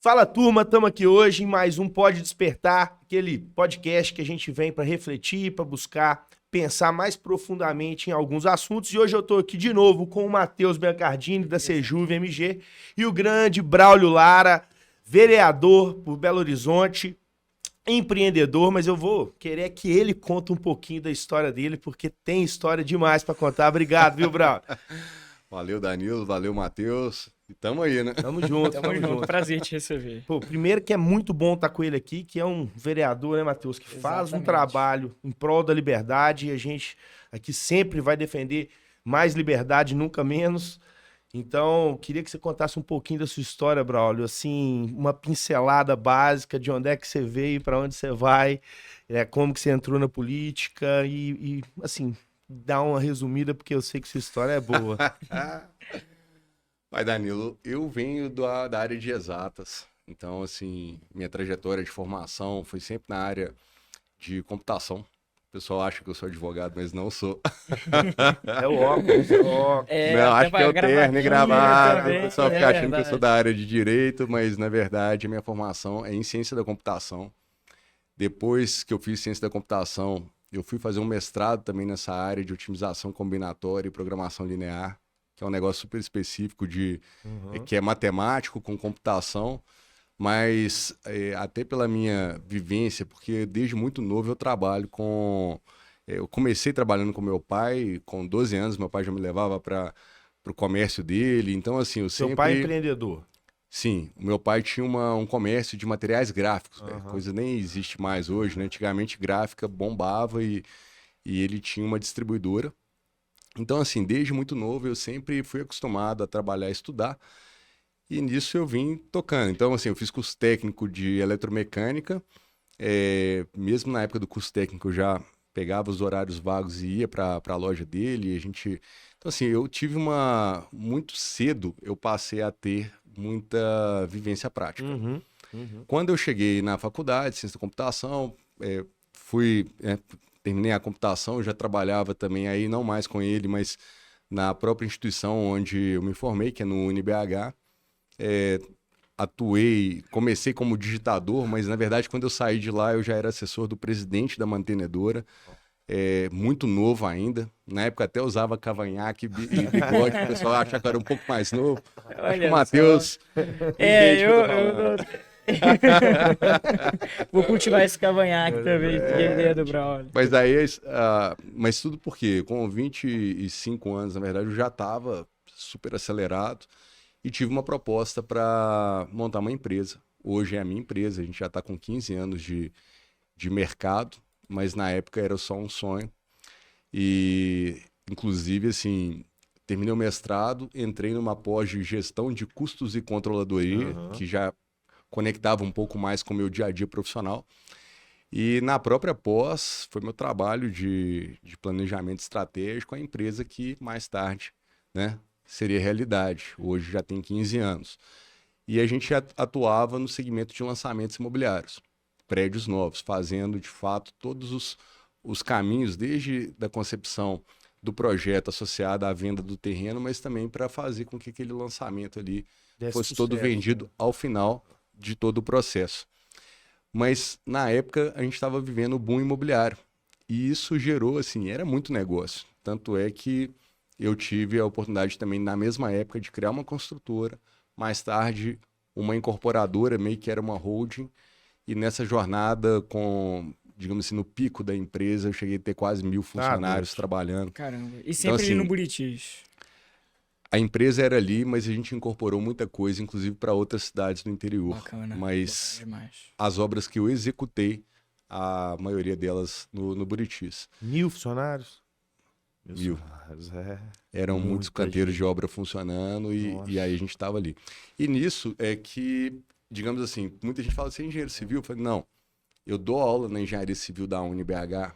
Fala, turma, estamos aqui hoje em mais um Pode Despertar, aquele podcast que a gente vem para refletir, para buscar pensar mais profundamente em alguns assuntos. E hoje eu estou aqui de novo com o Matheus Biancardini, da Sejuve MG, e o grande Braulio Lara, vereador por Belo Horizonte, empreendedor, mas eu vou querer que ele conte um pouquinho da história dele, porque tem história demais para contar. Obrigado, viu, Braulio? Valeu, Danilo, valeu, Matheus. E tamo aí, né? Tamo junto, Tamo junto. Prazer te receber. Pô, primeiro que é muito bom estar com ele aqui, que é um vereador, né, Matheus, que faz um Exatamente. trabalho em prol da liberdade, e a gente aqui sempre vai defender mais liberdade, nunca menos. Então, queria que você contasse um pouquinho da sua história, Braulio, assim, uma pincelada básica de onde é que você veio, para onde você vai, como que você entrou na política e assim, dá uma resumida, porque eu sei que sua história é boa. Vai, Danilo, eu venho da área de exatas. Então, assim, minha trajetória de formação foi sempre na área de computação. O pessoal acha que eu sou advogado, mas não sou. É o óculos, é o óculos. Não, acho que é o terno e gravado. também, O pessoal fica é achando que eu sou verdade. da área de direito, mas, na verdade, a minha formação é em ciência da computação. Depois que eu fiz ciência da computação, eu fui fazer um mestrado também nessa área de otimização combinatória e programação linear, que é um negócio super específico que é matemático com computação, mas até pela minha vivência, porque desde muito novo eu trabalho com... eu comecei trabalhando com meu pai, com 12 anos, meu pai já me levava para o comércio dele, então assim, eu Seu sempre... pai é empreendedor. Sim, o meu pai tinha um comércio de materiais gráficos, velho, Aham. coisa nem existe mais hoje, né? Antigamente gráfica bombava e ele tinha uma distribuidora. Então, assim, desde muito novo eu sempre fui acostumado a trabalhar e estudar, e nisso eu vim tocando. Então, assim, eu fiz curso técnico de eletromecânica, mesmo na época do curso técnico eu já pegava os horários vagos e ia para a loja dele, e a gente... Então, assim, eu tive muito cedo eu passei a ter muita vivência prática. Uhum. Quando eu cheguei na faculdade, ciência da computação, terminei a computação, já trabalhava também aí, não mais com ele, mas na própria instituição onde eu me formei, que é no UniBH. Comecei como digitador, mas na verdade quando eu saí de lá eu já era assessor do presidente da mantenedora, muito novo ainda. Na época até usava cavanhaque e bigode, o pessoal achava que eu era um pouco mais novo. Acho que Olha o Matheus... entende o que eu tô falando. Vou cultivar esse cavanhaque também, fiquei ideia do Braulio. Mas daí, mas tudo porque com 25 anos, na verdade, eu já estava super acelerado e tive uma proposta para montar uma empresa. Hoje é a minha empresa, a gente já está com 15 anos de mercado, mas na época era só um sonho. E, inclusive, assim, terminei o mestrado, entrei numa pós de gestão de custos e controladoria, que já conectava um pouco mais com o meu dia a dia profissional. E na própria pós, foi meu trabalho de planejamento estratégico, a empresa que mais tarde, né, seria realidade. Hoje já tem 15 anos. E a gente atuava no segmento de lançamentos imobiliários, prédios novos, fazendo de fato todos os caminhos, desde da concepção do projeto associado à venda do terreno, mas também para fazer com que aquele lançamento ali fosse todo vendido ao final de todo o processo. Mas na época a gente estava vivendo o boom imobiliário e isso gerou, assim, era muito negócio. Tanto é que eu tive a oportunidade também na mesma época de criar uma construtora, mais tarde uma incorporadora, meio que era uma holding, e nessa jornada digamos assim, no pico da empresa, eu cheguei a ter quase 1.000 funcionários trabalhando. Caramba, e sempre assim, ali no Buritis. A empresa era ali, mas a gente incorporou muita coisa, inclusive para outras cidades do interior. Bacana, Mas bacana demais. as obras que eu executei, a maioria delas no Buritis. 1.000 funcionários? 1.000. Funcionários, Eram muitos muita canteiros gente. de obra funcionando e aí a gente estava ali. E nisso é que, digamos assim, muita gente fala, você é engenheiro civil? Eu falei, não, eu dou aula na engenharia civil da UniBH,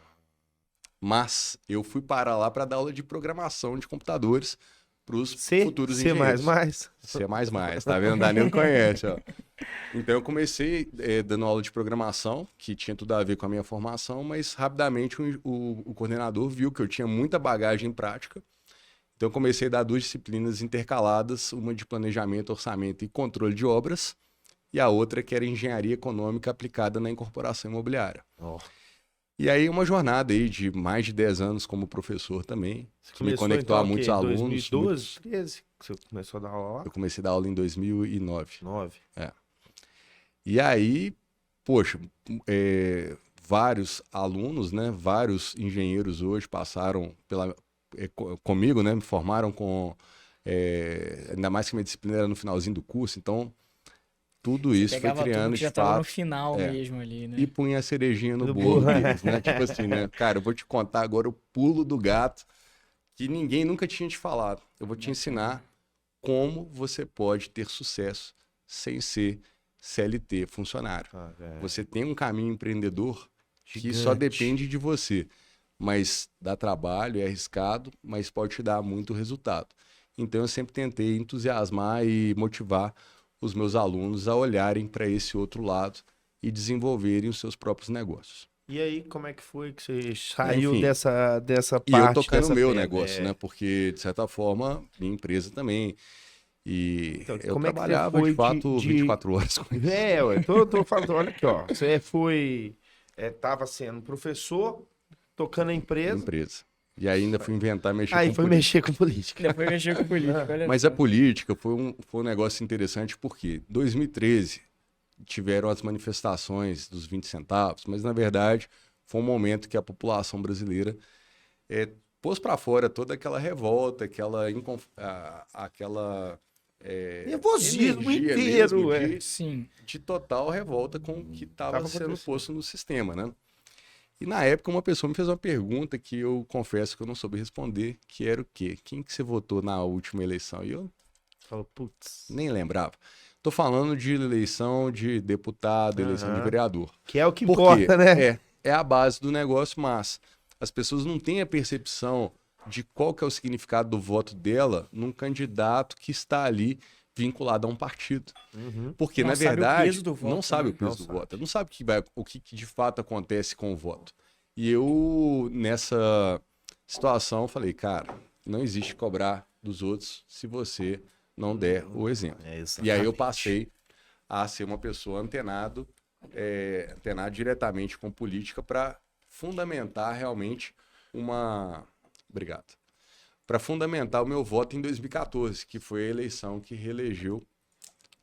mas eu fui parar lá para dar aula de programação de computadores para os futuros engenheiros. C++, tá vendo? Danilo conhece, ó. Então eu comecei dando aula de programação, que tinha tudo a ver com a minha formação, mas rapidamente o coordenador viu que eu tinha muita bagagem prática. Então eu comecei a dar 2 disciplinas intercaladas, uma de planejamento, orçamento e controle de obras, e a outra que era engenharia econômica aplicada na incorporação imobiliária. Ó. E aí uma jornada aí de mais de 10 anos como professor também, que me Começou, conectou então, a muitos o quê? alunos. 2012, 13, que você começou a dar aula lá? Eu comecei a dar aula em 2009. 9. E aí, poxa, vários alunos, né, vários engenheiros hoje passaram comigo, né, me formaram com, ainda mais que minha disciplina era no finalzinho do curso, então tudo isso foi Pegava criando tudo que de já tava no fato final mesmo ali, né? e punha a cerejinha no Do bolo bolo. deles, né, tipo assim, né, cara, eu vou te contar agora o pulo do gato que ninguém nunca tinha te falado. Eu vou te ensinar como você pode ter sucesso sem ser CLT, funcionário. Você tem um caminho empreendedor que só depende de você, mas dá trabalho, é arriscado, mas pode te dar muito resultado. Então eu sempre tentei entusiasmar e motivar os meus alunos a olharem para esse outro lado e desenvolverem os seus próprios negócios. E aí, como é que foi que você saiu Enfim, dessa parte? E eu tocando dessa o meu pedra? negócio, né? Porque, de certa forma, minha empresa também. E Então, eu como é que você trabalhava, foi de fato, de- 24 horas com isso. Ué, tô falando, olha aqui, ó. Você tava sendo professor, tocando a empresa, E ainda fui inventar mexer aí com foi política. mexer com política. Depois mexeu com política, olha Mas só. a política foi um negócio interessante porque em 2013 tiveram as manifestações dos 20 centavos, mas na verdade foi um momento que a população brasileira pôs para fora toda aquela revolta, aquela Nervosismo energia inteiro, mesmo Sim. de total revolta com o que estava Tava sendo acontecendo. posto no sistema, né? E na época uma pessoa me fez uma pergunta que eu confesso que eu não soube responder, que era o quê? Quem que você votou na última eleição? E eu Falou, putz. nem lembrava. Tô falando de eleição de deputado, eleição de Aham. vereador. Que é o que Por quê? importa, né? É a base do negócio, mas as pessoas não têm a percepção de qual que é o significado do voto dela num candidato que está ali vinculado a um partido. Porque, Não na sabe o verdade, peso do voto, não sabe né? o peso Não do sabe. voto. Não sabe o que de fato acontece com o voto. E eu, nessa situação, falei, cara, não existe cobrar dos outros se você não der o exemplo. E aí eu passei a ser uma pessoa antenado diretamente com política para fundamentar realmente Obrigado. Para fundamentar o meu voto em 2014, que foi a eleição que reelegeu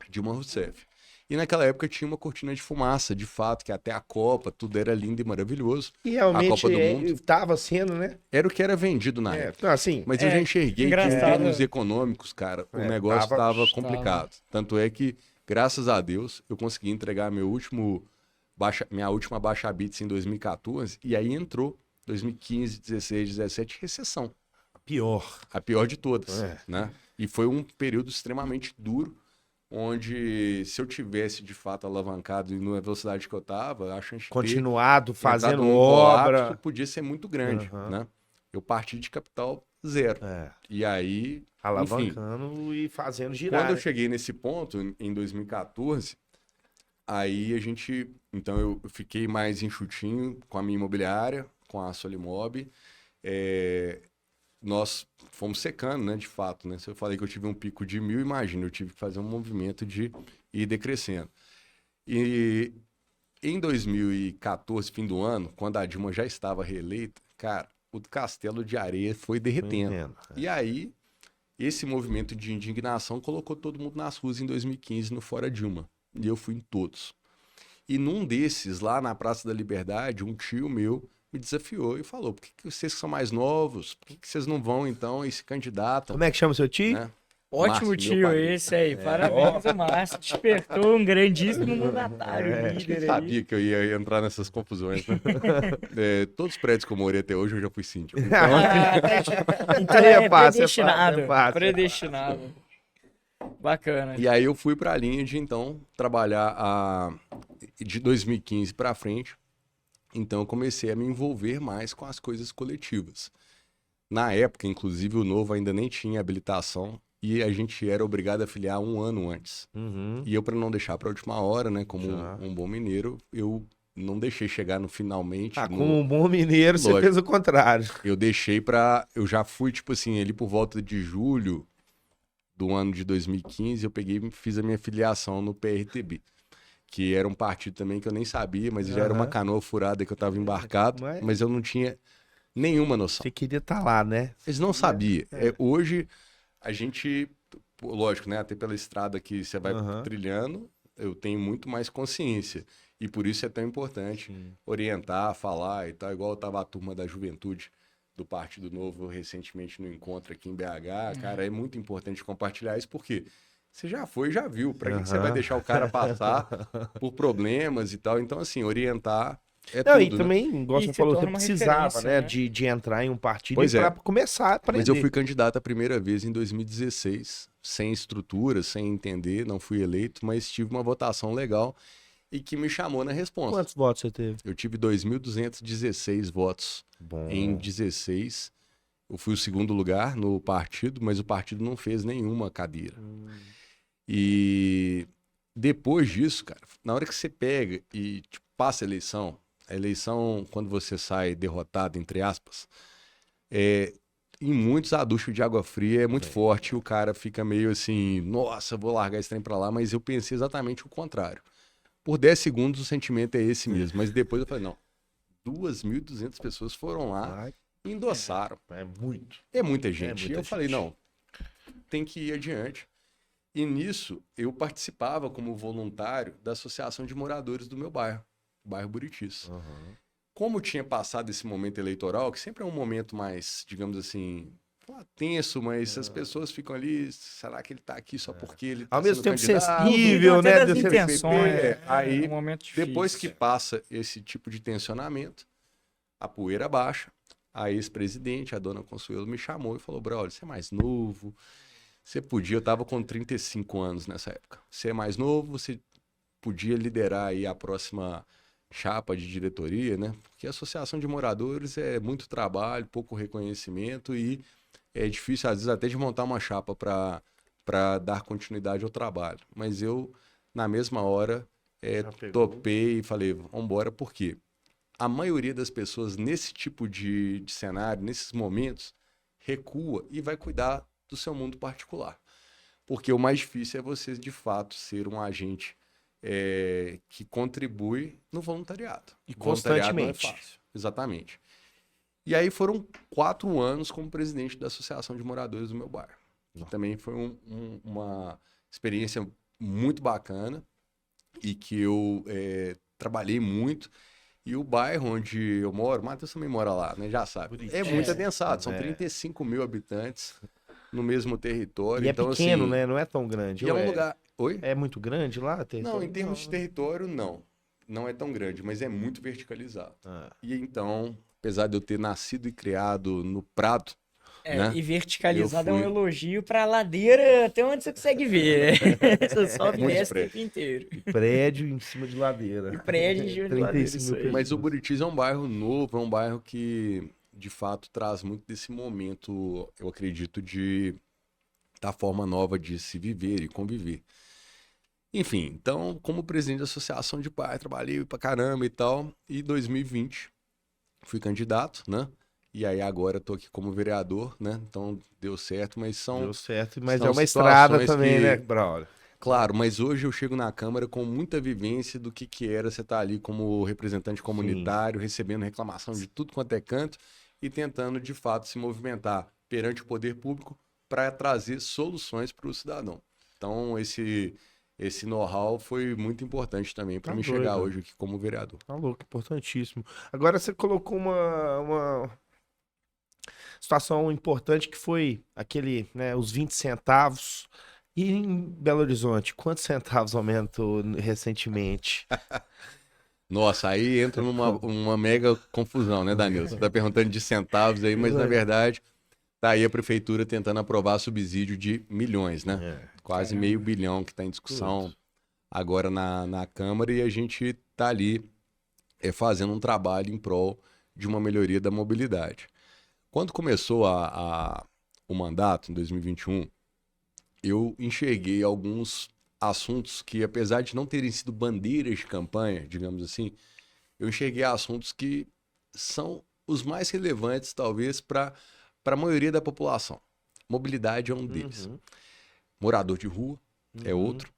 Dilma Rousseff. E naquela época tinha uma cortina de fumaça, de fato, que até a Copa, tudo era lindo e maravilhoso. E A realmente Copa do Mundo tava sendo, né? era o que era vendido na época. Não, assim, Mas eu já enxerguei que em engraçado. termos econômicos, cara, o negócio tava- estava complicado. Tanto é que, graças a Deus, eu consegui entregar minha última baixa bits em 2014, e aí entrou 2015, 16, 17, recessão. pior. A pior de todas, É. né? E foi um período extremamente duro, onde se eu tivesse, de fato, alavancado e na velocidade que eu estava, a chance de ter Continuado fazendo entrado num obra. colapso podia ser muito grande, Aham. né? Eu parti de capital zero. É, E aí, alavancando e fazendo girar. quando eu né? cheguei nesse ponto, em 2014, aí então eu fiquei mais enxutinho com a minha imobiliária, com a Solimob. Nós fomos secando, né, de fato, né? Se eu falei que eu tive um pico de 1.000, imagina, eu tive que fazer um movimento de ir decrescendo. E em 2014, fim do ano, quando a Dilma já estava reeleita, cara, o castelo de areia foi derretendo. Entendo. E aí, esse movimento de indignação colocou todo mundo nas ruas em 2015 no Fora Dilma. E eu fui em todos. E num desses, lá na Praça da Liberdade, um tio meu me desafiou e falou: por que vocês que são mais novos, por que vocês não vão então e se candidatam? Como é que chama seu tio? Né? Ótimo Márcio, meu tio padrinho. esse aí. Parabéns, o Márcio. Despertou um grandíssimo mandatário, Eu líder aí. sabia que eu ia entrar nessas confusões, né? Todos os prédios que eu morei até hoje, eu já fui síndico. Então Aí é é fácil, predestinado. é fácil. Predestinado. Bacana. E aí eu fui para a linha de, então, trabalhar de 2015 para frente. Então eu comecei a me envolver mais com as coisas coletivas. Na época, inclusive, o Novo ainda nem tinha habilitação e a gente era obrigado a filiar um ano antes. Uhum. E eu, para não deixar para a última hora, né, como Já. um bom mineiro, eu não deixei chegar no finalmente. Como um bom mineiro, você Lógico. fez o contrário. Eu deixei eu já fui, tipo assim, ali por volta de julho do ano de 2015, eu peguei e fiz a minha filiação no PRTB. Que era um partido também que eu nem sabia, mas já era uma canoa furada que eu tava embarcado, mas eu não tinha nenhuma noção. Você queria estar lá, né? Eles não sabiam. Hoje, a gente, lógico, né? Até pela estrada que você vai trilhando, eu tenho muito mais consciência. E por isso é tão importante orientar, falar e tal. Igual eu tava a turma da juventude do Partido Novo recentemente no encontro aqui em BH. Cara, é muito importante compartilhar isso, porque você já foi, já viu. Pra que você vai deixar o cara passar por problemas e tal? Então, assim, orientar é Não, tudo, e também, igual E você se falou, você torna uma precisava, referência, né, né? de entrar em um partido Pois pra é. começar a aprender. Mas eu fui candidato a primeira vez em 2016, sem estrutura, sem entender, não fui eleito, mas tive uma votação legal e que me chamou na responsa. Quantos votos você teve? Eu tive 2.216 votos em 16. Eu fui o segundo lugar no partido, mas o partido não fez nenhuma cadeira. E depois disso, cara, na hora que você pega e tipo, passa a eleição, quando você sai derrotado, entre aspas, em muitos a ducha de água fria é muito forte e o cara fica meio assim, nossa, vou largar esse trem pra lá, mas eu pensei exatamente o contrário. Por 10 segundos o sentimento é esse mesmo, mas depois eu falei, não, 2.200 pessoas foram lá e endossaram. É muito. É muita gente. muita E eu gente. falei, não, tem que ir adiante. E nisso, eu participava como voluntário da Associação de Moradores do meu bairro, o bairro Buritis. Como tinha passado esse momento eleitoral, que sempre é um momento mais, digamos assim, tenso, mas as pessoas ficam ali, será que ele tá aqui só porque ele tá Ao mesmo sendo tempo candidato? sensível, Duvido né? até das desse- intenções. Aí, um momento difícil. Depois que passa esse tipo de tensionamento, a poeira baixa, a ex-presidente, a dona Consuelo, me chamou e falou, brother, você é mais novo, você podia, eu tava com 35 anos nessa época, você é mais novo, você podia liderar aí a próxima chapa de diretoria, né? Porque a associação de moradores é muito trabalho, pouco reconhecimento e é difícil, às vezes, até de montar uma chapa para dar continuidade ao trabalho. Mas eu, na mesma hora, topei e falei, vamos embora, por quê? A maioria das pessoas nesse tipo de cenário, nesses momentos, recua e vai cuidar do seu mundo particular. Porque o mais difícil é você, de fato, ser um agente que contribui no voluntariado. E Voluntariado não é constantemente. fácil. Exatamente. E aí foram 4 anos como presidente da Associação de Moradores do meu bairro. E também foi uma experiência muito bacana e que eu trabalhei muito. E o bairro onde eu moro, o Matheus também mora lá, né? Já sabe. É muito adensado, são 35 mil habitantes no mesmo território. E é então, pequeno, assim, né? Não é tão grande. E é um lugar... Oi? É muito grande lá? Não, em termos de território, não. Não é tão grande, mas é muito verticalizado. E então, apesar de eu ter nascido e criado no Prado, né? E verticalizado é um Eu fui- elogio pra ladeira até onde você consegue ver. Você sobe e Muito desce o prédio. tempo inteiro. Prédio em cima de ladeira. Prédio em cima de ladeira, 35 isso mil aí. pessoas. Mas o Buritis é um bairro novo, é um bairro que, de fato, traz muito desse momento, eu acredito, da forma nova de se viver e conviver. Enfim, então, como presidente da associação de bairro, trabalhei pra caramba e tal. E 2020, fui candidato, né? E aí agora tô aqui como vereador, né? Então deu certo, mas Deu certo, mas são é uma estrada situações também, que- né, brother? Claro, mas hoje eu chego na Câmara com muita vivência do que era você estar ali como representante comunitário, recebendo reclamação de tudo quanto é canto e tentando, de fato, se movimentar perante o poder público para trazer soluções para o cidadão. Então, esse know-how foi muito importante também para Tá me doido. chegar hoje aqui como vereador. Tá louco, importantíssimo. Agora você colocou uma situação importante que foi aquele, né, os 20 centavos. E em Belo Horizonte, quantos centavos aumentou recentemente? Nossa, aí entra uma mega confusão, né, Danilo? Você está perguntando de centavos aí, mas na verdade tá aí a prefeitura tentando aprovar subsídio de milhões, né? Quase meio bilhão que está em discussão agora na Câmara e a gente tá ali fazendo um trabalho em prol de uma melhoria da mobilidade. Quando começou o mandato, em 2021, eu enxerguei alguns assuntos que, apesar de não terem sido bandeiras de campanha, digamos assim, eu enxerguei assuntos que são os mais relevantes, talvez, para a maioria da população. Mobilidade é um deles. Morador de rua é outro.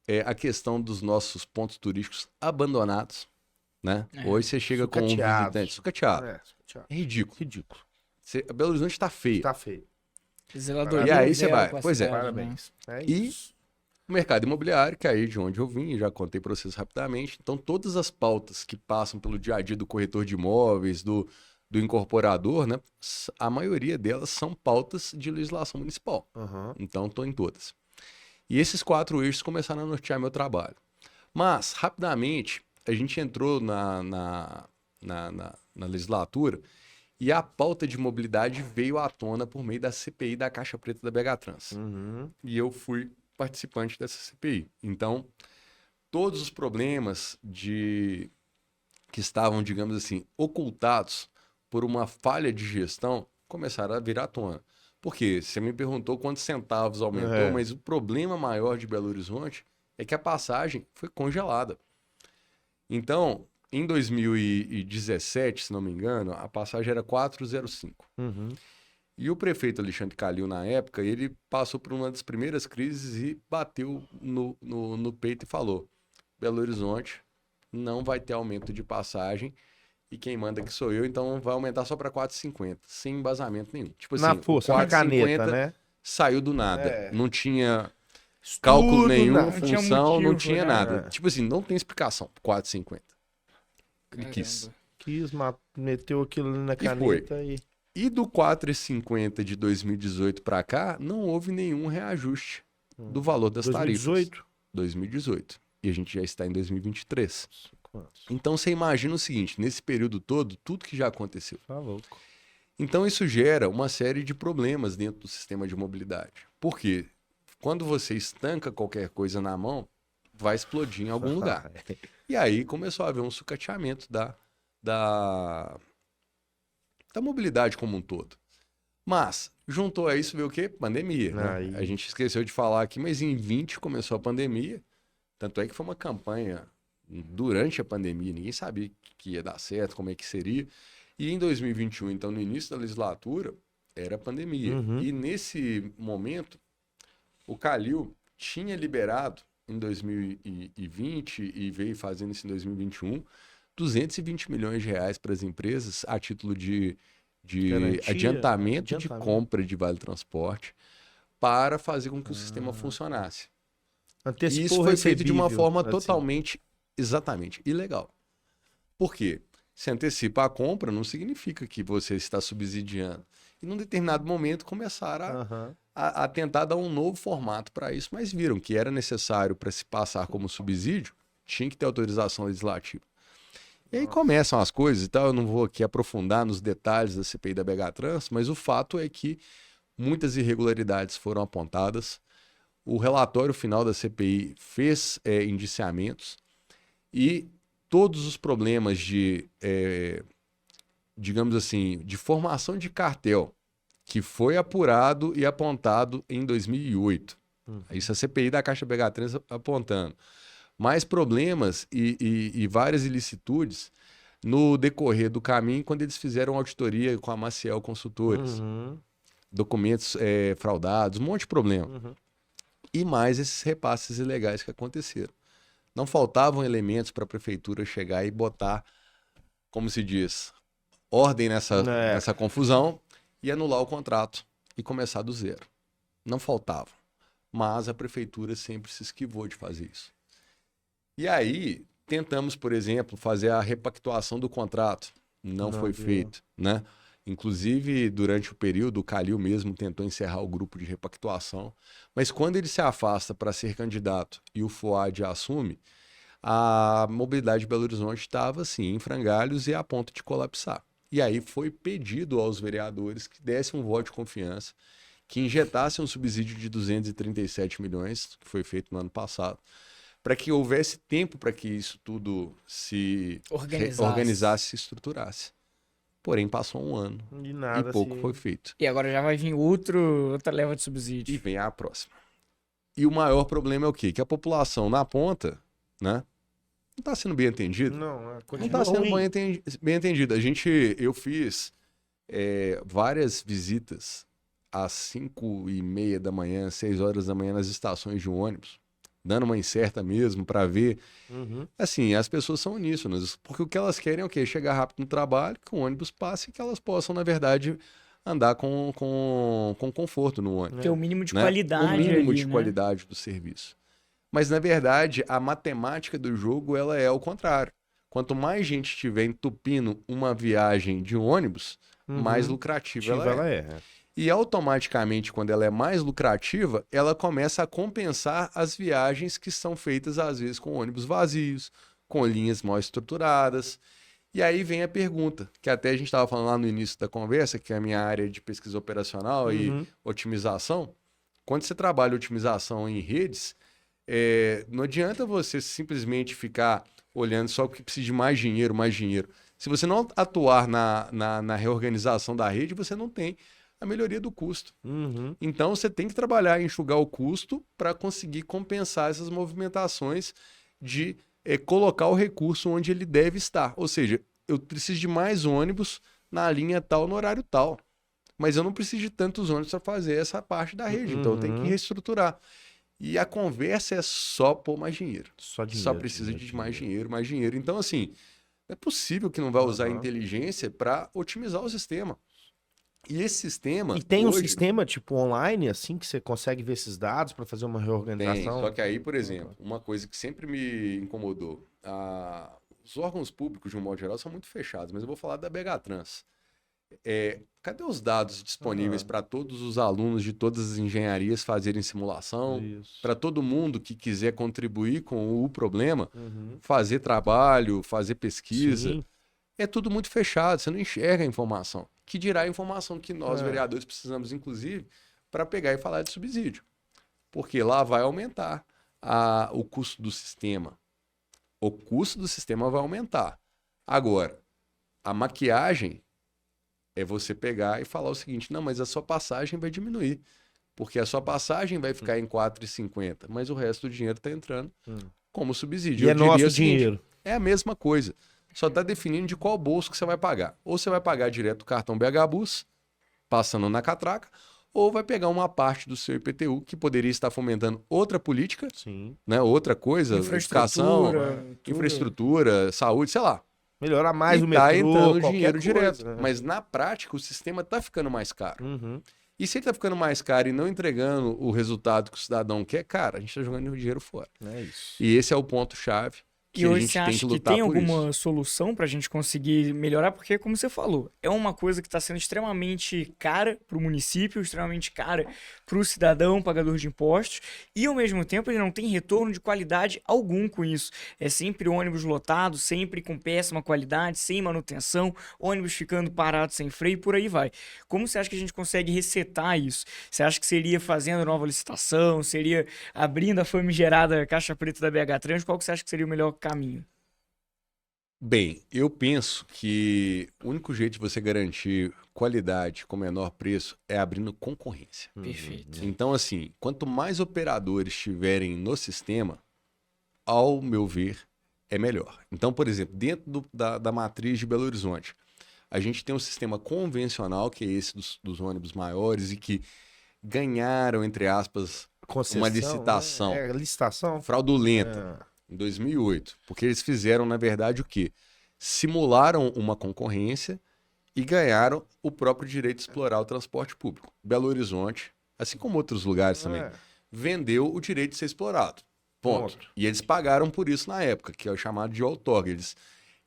É a questão dos nossos pontos turísticos abandonados, né? Hoje você chega com um visitante sucateado. É ridículo. Ridículo. Belo Horizonte está feio. Tá feio. Zeladoria E aí você zero vai. com a Pois é. cidade, Parabéns. É E isso. o mercado imobiliário, que é aí de onde eu vim, já contei para vocês rapidamente. Então, todas as pautas que passam pelo dia a dia do corretor de imóveis, do incorporador, né? A maioria delas são pautas de legislação municipal. Então, estou em todas. E esses 4 eixos começaram a nortear meu trabalho. Mas, rapidamente, a gente entrou na legislatura e a pauta de mobilidade veio à tona por meio da CPI da Caixa Preta da BH Trans. E eu fui participante dessa CPI. Então, todos os problemas que estavam, digamos assim, ocultados por uma falha de gestão começaram a vir à tona. Porque você me perguntou quantos centavos aumentou, mas o problema maior de Belo Horizonte é que a passagem foi congelada. Então, em 2017, se não me engano, a passagem era 4,05. E o prefeito Alexandre Calil, na época, ele passou por uma das primeiras crises e bateu no peito e falou: Belo Horizonte não vai ter aumento de passagem e quem manda aqui sou eu, então vai aumentar só para 4,50, sem embasamento nenhum. Tipo assim, Na força, na 4,50 caneta, né? saiu do nada. É. Não tinha Estudo, cálculo nenhum, nada. função, não tinha motivo, né? nada. Tipo assim, não tem explicação. 4,50. Ele quis. Quis, meteu aquilo ali na E foi. caneta e... E do 4,50 de 2018 para cá, não houve nenhum reajuste do valor das 2018? tarifas. 2018. E a gente já está em 2023. 5 anos. Então você imagina o seguinte, nesse período todo, tudo que já aconteceu. Tá louco. Então isso gera uma série de problemas dentro do sistema de mobilidade. Por quê? Quando você estanca qualquer coisa na mão, vai explodir em algum lugar. E aí começou a haver um sucateamento da mobilidade como um todo. Mas, juntou a isso, veio o quê? Pandemia. Né? Aí. A gente esqueceu de falar aqui, mas em 20 começou a pandemia. Tanto é que foi uma campanha durante a pandemia, ninguém sabia que ia dar certo, como é que seria. E em 2021, então, no início da legislatura, era pandemia. E nesse momento, o Calil tinha liberado em 2020 e veio fazendo isso em 2021, 220 milhões de reais para as empresas a título de Garantia, adiantamento de compra de vale transporte para fazer com que o sistema funcionasse. Antecipou E isso o foi feito de uma recebível, forma assim. totalmente, exatamente, ilegal. Por quê? Se antecipa a compra não significa que você está subsidiando. E num determinado momento começaram a tentar dar um novo formato para isso, mas viram que era necessário para se passar como subsídio, tinha que ter autorização legislativa. E aí começam as coisas e tal, eu não vou aqui aprofundar nos detalhes da CPI da BH Trans, mas o fato é que muitas irregularidades foram apontadas. O relatório final da CPI fez indiciamentos e todos os problemas de, digamos assim, de formação de cartel que foi apurado e apontado em 2008. Isso a CPI da Caixa BH Trans apontando. Mais problemas e várias ilicitudes no decorrer do caminho quando eles fizeram auditoria com a Maciel Consultores. Documentos fraudados, um monte de problema. E mais esses repasses ilegais que aconteceram. Não faltavam elementos para a prefeitura chegar e botar, como se diz, ordem nessa confusão e anular o contrato e começar do zero. Não faltava. Mas a prefeitura sempre se esquivou de fazer isso. E aí, tentamos, por exemplo, fazer a repactuação do contrato. Não foi feito, né? Inclusive, durante o período, o Calil mesmo tentou encerrar o grupo de repactuação. Mas quando ele se afasta para ser candidato e o FUAD assume, a mobilidade de Belo Horizonte estava, assim, em frangalhos e a ponto de colapsar. E aí foi pedido aos vereadores que dessem um voto de confiança, que injetassem um subsídio de 237 milhões, que foi feito no ano passado, para que houvesse tempo para que isso tudo se organizasse, se estruturasse. Porém, passou um ano e pouco foi feito. E agora já vai vir outra leva de subsídio. E vem a próxima. E o maior problema é o quê? Que a população na ponta, né, não está sendo bem entendido. Não, Não continua está sendo ruim. bem entendido. Eu fiz várias visitas às 5:30 da manhã, 6 horas da manhã nas estações de ônibus, dando uma incerta mesmo para ver. Uhum. Assim, as pessoas são uníssonas, porque o que elas querem é o quê? Chegar rápido no trabalho, que o ônibus passe e que elas possam, na verdade, andar com conforto no ônibus. Ter o mínimo de Né? qualidade O mínimo ali, de né? qualidade do serviço. Mas, na verdade, a matemática do jogo ela é o contrário. Quanto mais gente estiver entupindo uma viagem de ônibus, mais lucrativa ela é. E automaticamente, quando ela é mais lucrativa, ela começa a compensar as viagens que são feitas, às vezes, com ônibus vazios, com linhas mal estruturadas. E aí vem a pergunta, que até a gente estava falando lá no início da conversa, que é a minha área de pesquisa operacional e otimização. Quando você trabalha otimização em redes, não adianta você simplesmente ficar olhando só que precisa de mais dinheiro, mais dinheiro. Se você não atuar na reorganização da rede, você não tem a melhoria do custo. Então, você tem que trabalhar em enxugar o custo para conseguir compensar essas movimentações de colocar o recurso onde ele deve estar. Ou seja, eu preciso de mais ônibus na linha tal, no horário tal. Mas eu não preciso de tantos ônibus para fazer essa parte da rede. Então, eu tenho que reestruturar. E a conversa é só pôr mais dinheiro. Só dinheiro. Só precisa de mais dinheiro, mais dinheiro. Então, assim, não é possível que não vai usar a inteligência para otimizar o sistema. E esse sistema. E tem um hoje, sistema, tipo, online, assim, que você consegue ver esses dados para fazer uma tem. reorganização? Só que aí, por exemplo, uma coisa que sempre me incomodou: os órgãos públicos, de um modo geral, são muito fechados, mas eu vou falar da BH Trans. Cadê os dados disponíveis para todos os alunos de todas as engenharias fazerem simulação? Para todo mundo que quiser contribuir com o problema, fazer trabalho, fazer pesquisa. Sim. É tudo muito fechado, você não enxerga a informação. Que dirá a informação que nós, vereadores, precisamos, inclusive, para pegar e falar de subsídio. Porque lá vai aumentar o custo do sistema. O custo do sistema vai aumentar. Agora, a maquiagem é você pegar e falar o seguinte: não, mas a sua passagem vai diminuir. Porque a sua passagem vai ficar em R$ 4,50, mas o resto do dinheiro está entrando como subsídio. E é Eu diria nosso o seguinte, dinheiro. é a mesma coisa. Só está definindo de qual bolso que você vai pagar. Ou você vai pagar direto o cartão BH Bus, passando na catraca, ou vai pegar uma parte do seu IPTU, que poderia estar fomentando outra política, né? Outra coisa, educação, infraestrutura, saúde, sei lá. Melhorar mais o E tá metrô, entrando qualquer dinheiro coisa, direto. né? Mas na prática, o sistema está ficando mais caro. E se ele está ficando mais caro e não entregando o resultado que o cidadão quer, cara, a gente está jogando o dinheiro fora. É isso. E esse é o ponto-chave. E hoje você acha que tem alguma solução para a gente conseguir melhorar? Porque, como você falou, é uma coisa que está sendo extremamente cara para o município, extremamente cara para o cidadão pagador de impostos, e ao mesmo tempo ele não tem retorno de qualidade algum com isso. É sempre ônibus lotado, sempre com péssima qualidade, sem manutenção, ônibus ficando parado sem freio, por aí vai. Como você acha que a gente consegue resetar isso? Você acha que seria fazendo nova licitação, seria abrindo a famigerada caixa preta da BH Trans? Qual que você acha que seria o melhor caminho? Bem, eu penso que o único jeito de você garantir qualidade com menor preço é abrindo concorrência. Perfeito. Então, assim, quanto mais operadores tiverem no sistema, ao meu ver, é melhor. Então, por exemplo, dentro da matriz de Belo Horizonte, a gente tem um sistema convencional, que é esse dos ônibus maiores e que ganharam, entre aspas, uma licitação, licitação fraudulenta. Em 2008, porque eles fizeram, na verdade, o quê? Simularam uma concorrência e ganharam o próprio direito de explorar o transporte público. Belo Horizonte, assim como outros lugares também, vendeu o direito de ser explorado. Ponto. E eles pagaram por isso na época, que é o chamado de outorga.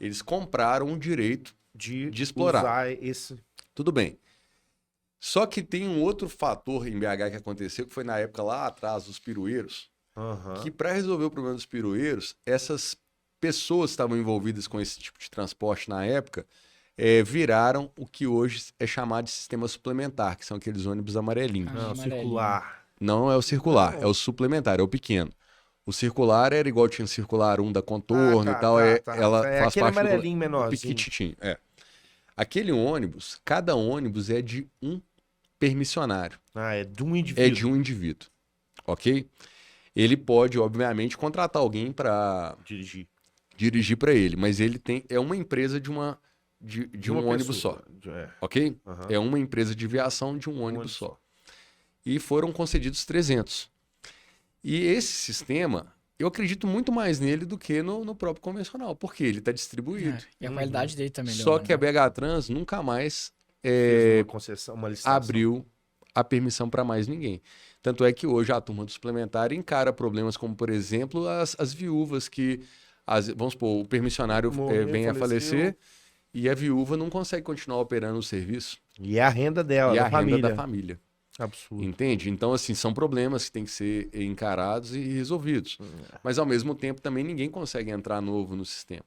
Eles compraram o direito de explorar. Usar esse... Tudo bem. Só que tem um outro fator em BH que aconteceu, que foi na época lá atrás dos pirueiros, que para resolver o problema dos pirueiros, essas pessoas que estavam envolvidas com esse tipo de transporte na época viraram o que hoje é chamado de sistema suplementar, que são aqueles ônibus amarelinhos. Não, circular. Não é o circular, é o suplementar, é o pequeno. O circular era igual tinha o circular 1 da Contorno e tal, ela faz aquele parte amarelinho do menorzinho. piquititinho. Aquele ônibus, cada ônibus é de um permissionário. É de um indivíduo. É de um indivíduo, ok? Ele pode, obviamente, contratar alguém para dirigir. dirigir para ele, mas ele é uma empresa de um ônibus só, ok? Uhum. É uma empresa de viação de um ônibus só. E foram concedidos 300. E esse sistema, eu acredito muito mais nele do que no próprio convencional, porque ele está distribuído. E a qualidade dele também. Só que a BH Trans nunca mais abriu a permissão para mais ninguém. Tanto é que hoje a turma do suplementar encara problemas como, por exemplo, as viúvas que, vamos supor, o permissionário vem a falecer e a viúva não consegue continuar operando o serviço. E é a renda dela, da família. Renda da família. Absurdo. Entende? Então, assim, são problemas que têm que ser encarados e resolvidos. Mas, ao mesmo tempo, também ninguém consegue entrar novo no sistema.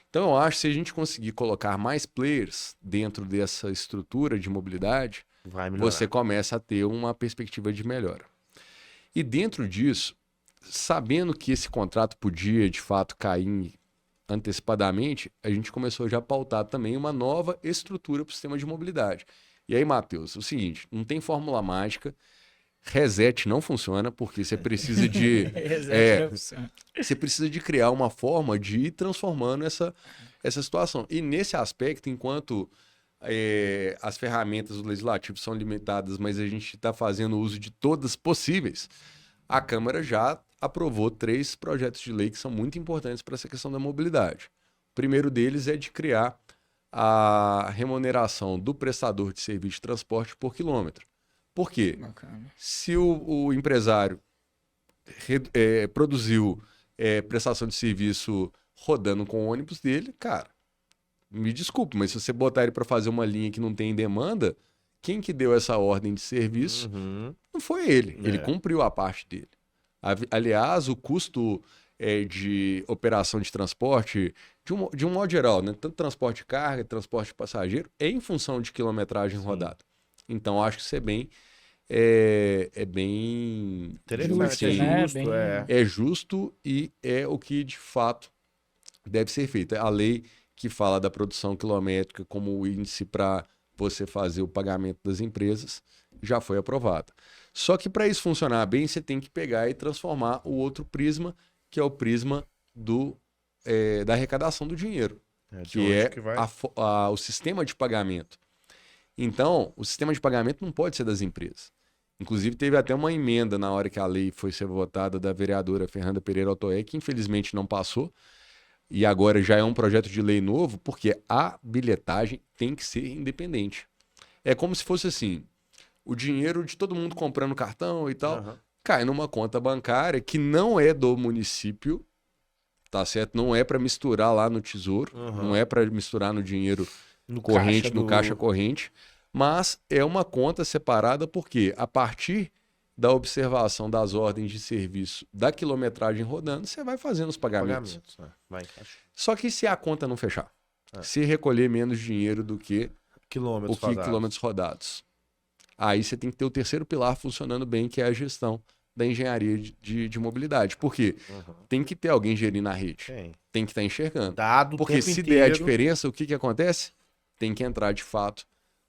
Então, eu acho que se a gente conseguir colocar mais players dentro dessa estrutura de mobilidade, você começa a ter uma perspectiva de melhora. E dentro disso, sabendo que esse contrato podia, de fato, cair antecipadamente, a gente começou já a pautar também uma nova estrutura para o sistema de mobilidade. E aí, Matheus, o seguinte, não tem fórmula mágica, reset não funciona, porque você precisa de... você precisa de criar uma forma de ir transformando essa situação. E nesse aspecto, enquanto as ferramentas do legislativo são limitadas, mas a gente está fazendo uso de todas possíveis, a Câmara já aprovou 3 projetos de lei que são muito importantes para essa questão da mobilidade. O primeiro deles é de criar a remuneração do prestador de serviço de transporte por quilômetro. Por quê? Bacana. Se o empresário produziu prestação de serviço rodando com o ônibus dele, cara, me desculpe, mas se você botar ele para fazer uma linha que não tem demanda, quem que deu essa ordem de serviço não foi ele. Ele cumpriu a parte dele. Aliás, o custo de operação de transporte, de um modo geral, né? Tanto transporte de carga, transporte de passageiro, é em função de quilometragem rodada. Então, acho que isso é bem interessante, justo, é justo e é o que, de fato, deve ser feito. A lei que fala da produção quilométrica como índice para você fazer o pagamento das empresas já foi aprovada. Só que para isso funcionar bem, você tem que pegar e transformar o outro prisma, que é o prisma da arrecadação do dinheiro, que é o sistema de pagamento. Então, o sistema de pagamento não pode ser das empresas. Inclusive, teve até uma emenda na hora que a lei foi ser votada da vereadora Fernanda Pereira Altoé, que infelizmente não passou, e agora já é um projeto de lei novo, porque a bilhetagem tem que ser independente. É como se fosse assim, o dinheiro de todo mundo comprando cartão e tal, cai numa conta bancária que não é do município, tá certo? Não é para misturar lá no tesouro, não é para misturar no dinheiro corrente, no caixa corrente, mas é uma conta separada porque a partir da observação das ordens de serviço da quilometragem rodando, você vai fazendo os pagamentos. Só que se a conta não fechar, se recolher menos dinheiro do que quilômetros rodados, aí você tem que ter o terceiro pilar funcionando bem, que é a gestão da engenharia de mobilidade. Por quê? Tem que ter alguém gerindo a rede. Tem que estar enxergando. Porque se der a diferença, o que acontece? Tem que entrar de fato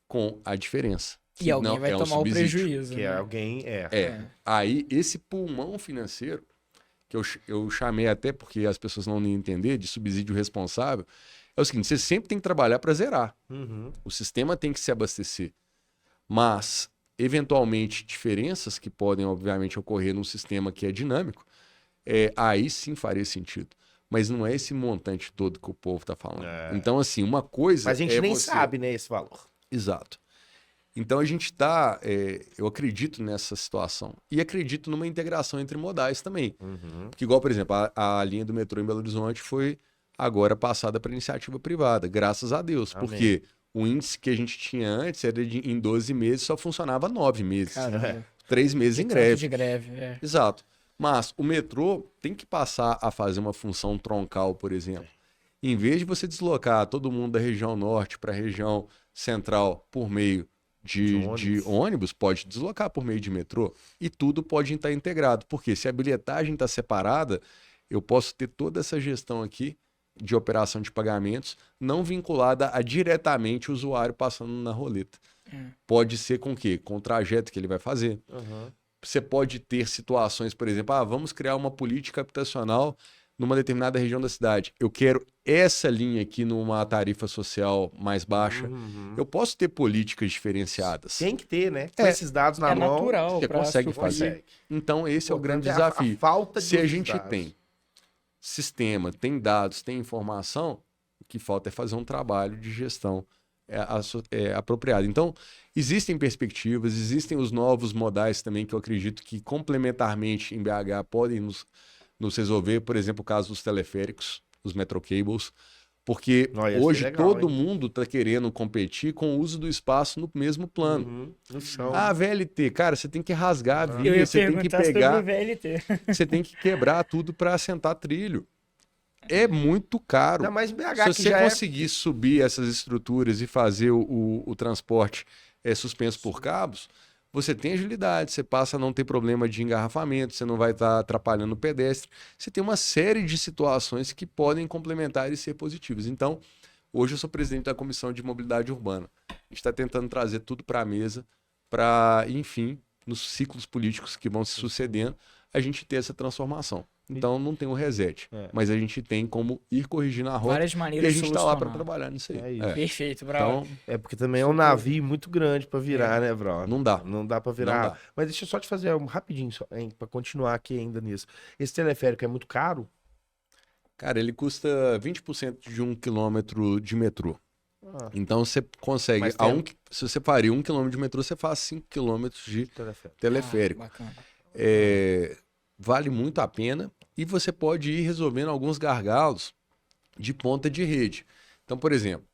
com a diferença. E alguém vai tomar o prejuízo. Que alguém Aí, esse pulmão financeiro, que eu chamei até porque as pessoas não iam entender, de subsídio responsável, é o seguinte, você sempre tem que trabalhar para zerar. O sistema tem que se abastecer. Mas, eventualmente, diferenças que podem, obviamente, ocorrer num sistema que é dinâmico, aí sim faria sentido. Mas não é esse montante todo que o povo está falando. Então, assim, uma coisa... Mas a gente nem sabe, né, esse valor. Exato. Então, a gente está... eu acredito nessa situação. E acredito numa integração entre modais também. Porque, igual, por exemplo, a linha do metrô em Belo Horizonte foi agora passada para iniciativa privada. Graças a Deus. Amém. Porque o índice que a gente tinha antes era em 12 meses, só funcionava 9 meses. 3 meses em greve. De greve, Exato. Mas o metrô tem que passar a fazer uma função troncal, por exemplo. Em vez de você deslocar todo mundo da região norte para a região central por meio de ônibus, pode deslocar por meio de metrô. E tudo pode estar integrado. Porque se a bilhetagem está separada, eu posso ter toda essa gestão aqui de operação de pagamentos não vinculada a diretamente o usuário passando na roleta. Pode ser com o quê? Com o trajeto que ele vai fazer. Você pode ter situações, por exemplo, vamos criar uma política habitacional numa determinada região da cidade, eu quero essa linha aqui numa tarifa social mais baixa. Eu posso ter políticas diferenciadas. Tem que ter, né? Com esses dados na mão, natural, você consegue fazer. Então, esse é o grande desafio. A falta de Se a gente dados. tem sistema, tem dados, tem informação, o que falta é fazer um trabalho de gestão apropriado. Então, existem perspectivas, existem os novos modais também que eu acredito que complementarmente em BH podem nos resolver. Por exemplo, o caso dos teleféricos, os metrocables, porque hoje legal, todo mundo está querendo competir com o uso do espaço no mesmo plano. A VLT, cara, você tem que rasgar a via, você tem que pegar, você tem que quebrar tudo para assentar trilho. É muito caro. Ainda mais BH, se você conseguir subir essas estruturas e fazer o transporte suspenso por cabos, você tem agilidade, você passa a não ter problema de engarrafamento, você não vai estar atrapalhando o pedestre. Você tem uma série de situações que podem complementar e ser positivas. Então, hoje eu sou presidente da Comissão de Mobilidade Urbana. A gente está tentando trazer tudo para a mesa para, enfim, nos ciclos políticos que vão se sucedendo, a gente ter essa transformação. Então não tem um reset, mas a gente tem como ir corrigindo a rota. Várias maneiras e a gente está lá para trabalhar nisso aí. Perfeito, bravo. Então, porque também é um navio muito grande para virar, né, Brau? Não dá. Não dá para virar. Mas deixa eu só te fazer rapidinho, para continuar aqui ainda nisso. Esse teleférico é muito caro? Cara, ele custa 20% de 1 quilômetro de metrô. Então você consegue, se você faria 1 quilômetro de metrô, você faz 5 quilômetros de teleférico. Bacana. Vale muito a pena e você pode ir resolvendo alguns gargalos de ponta de rede. Então, por exemplo,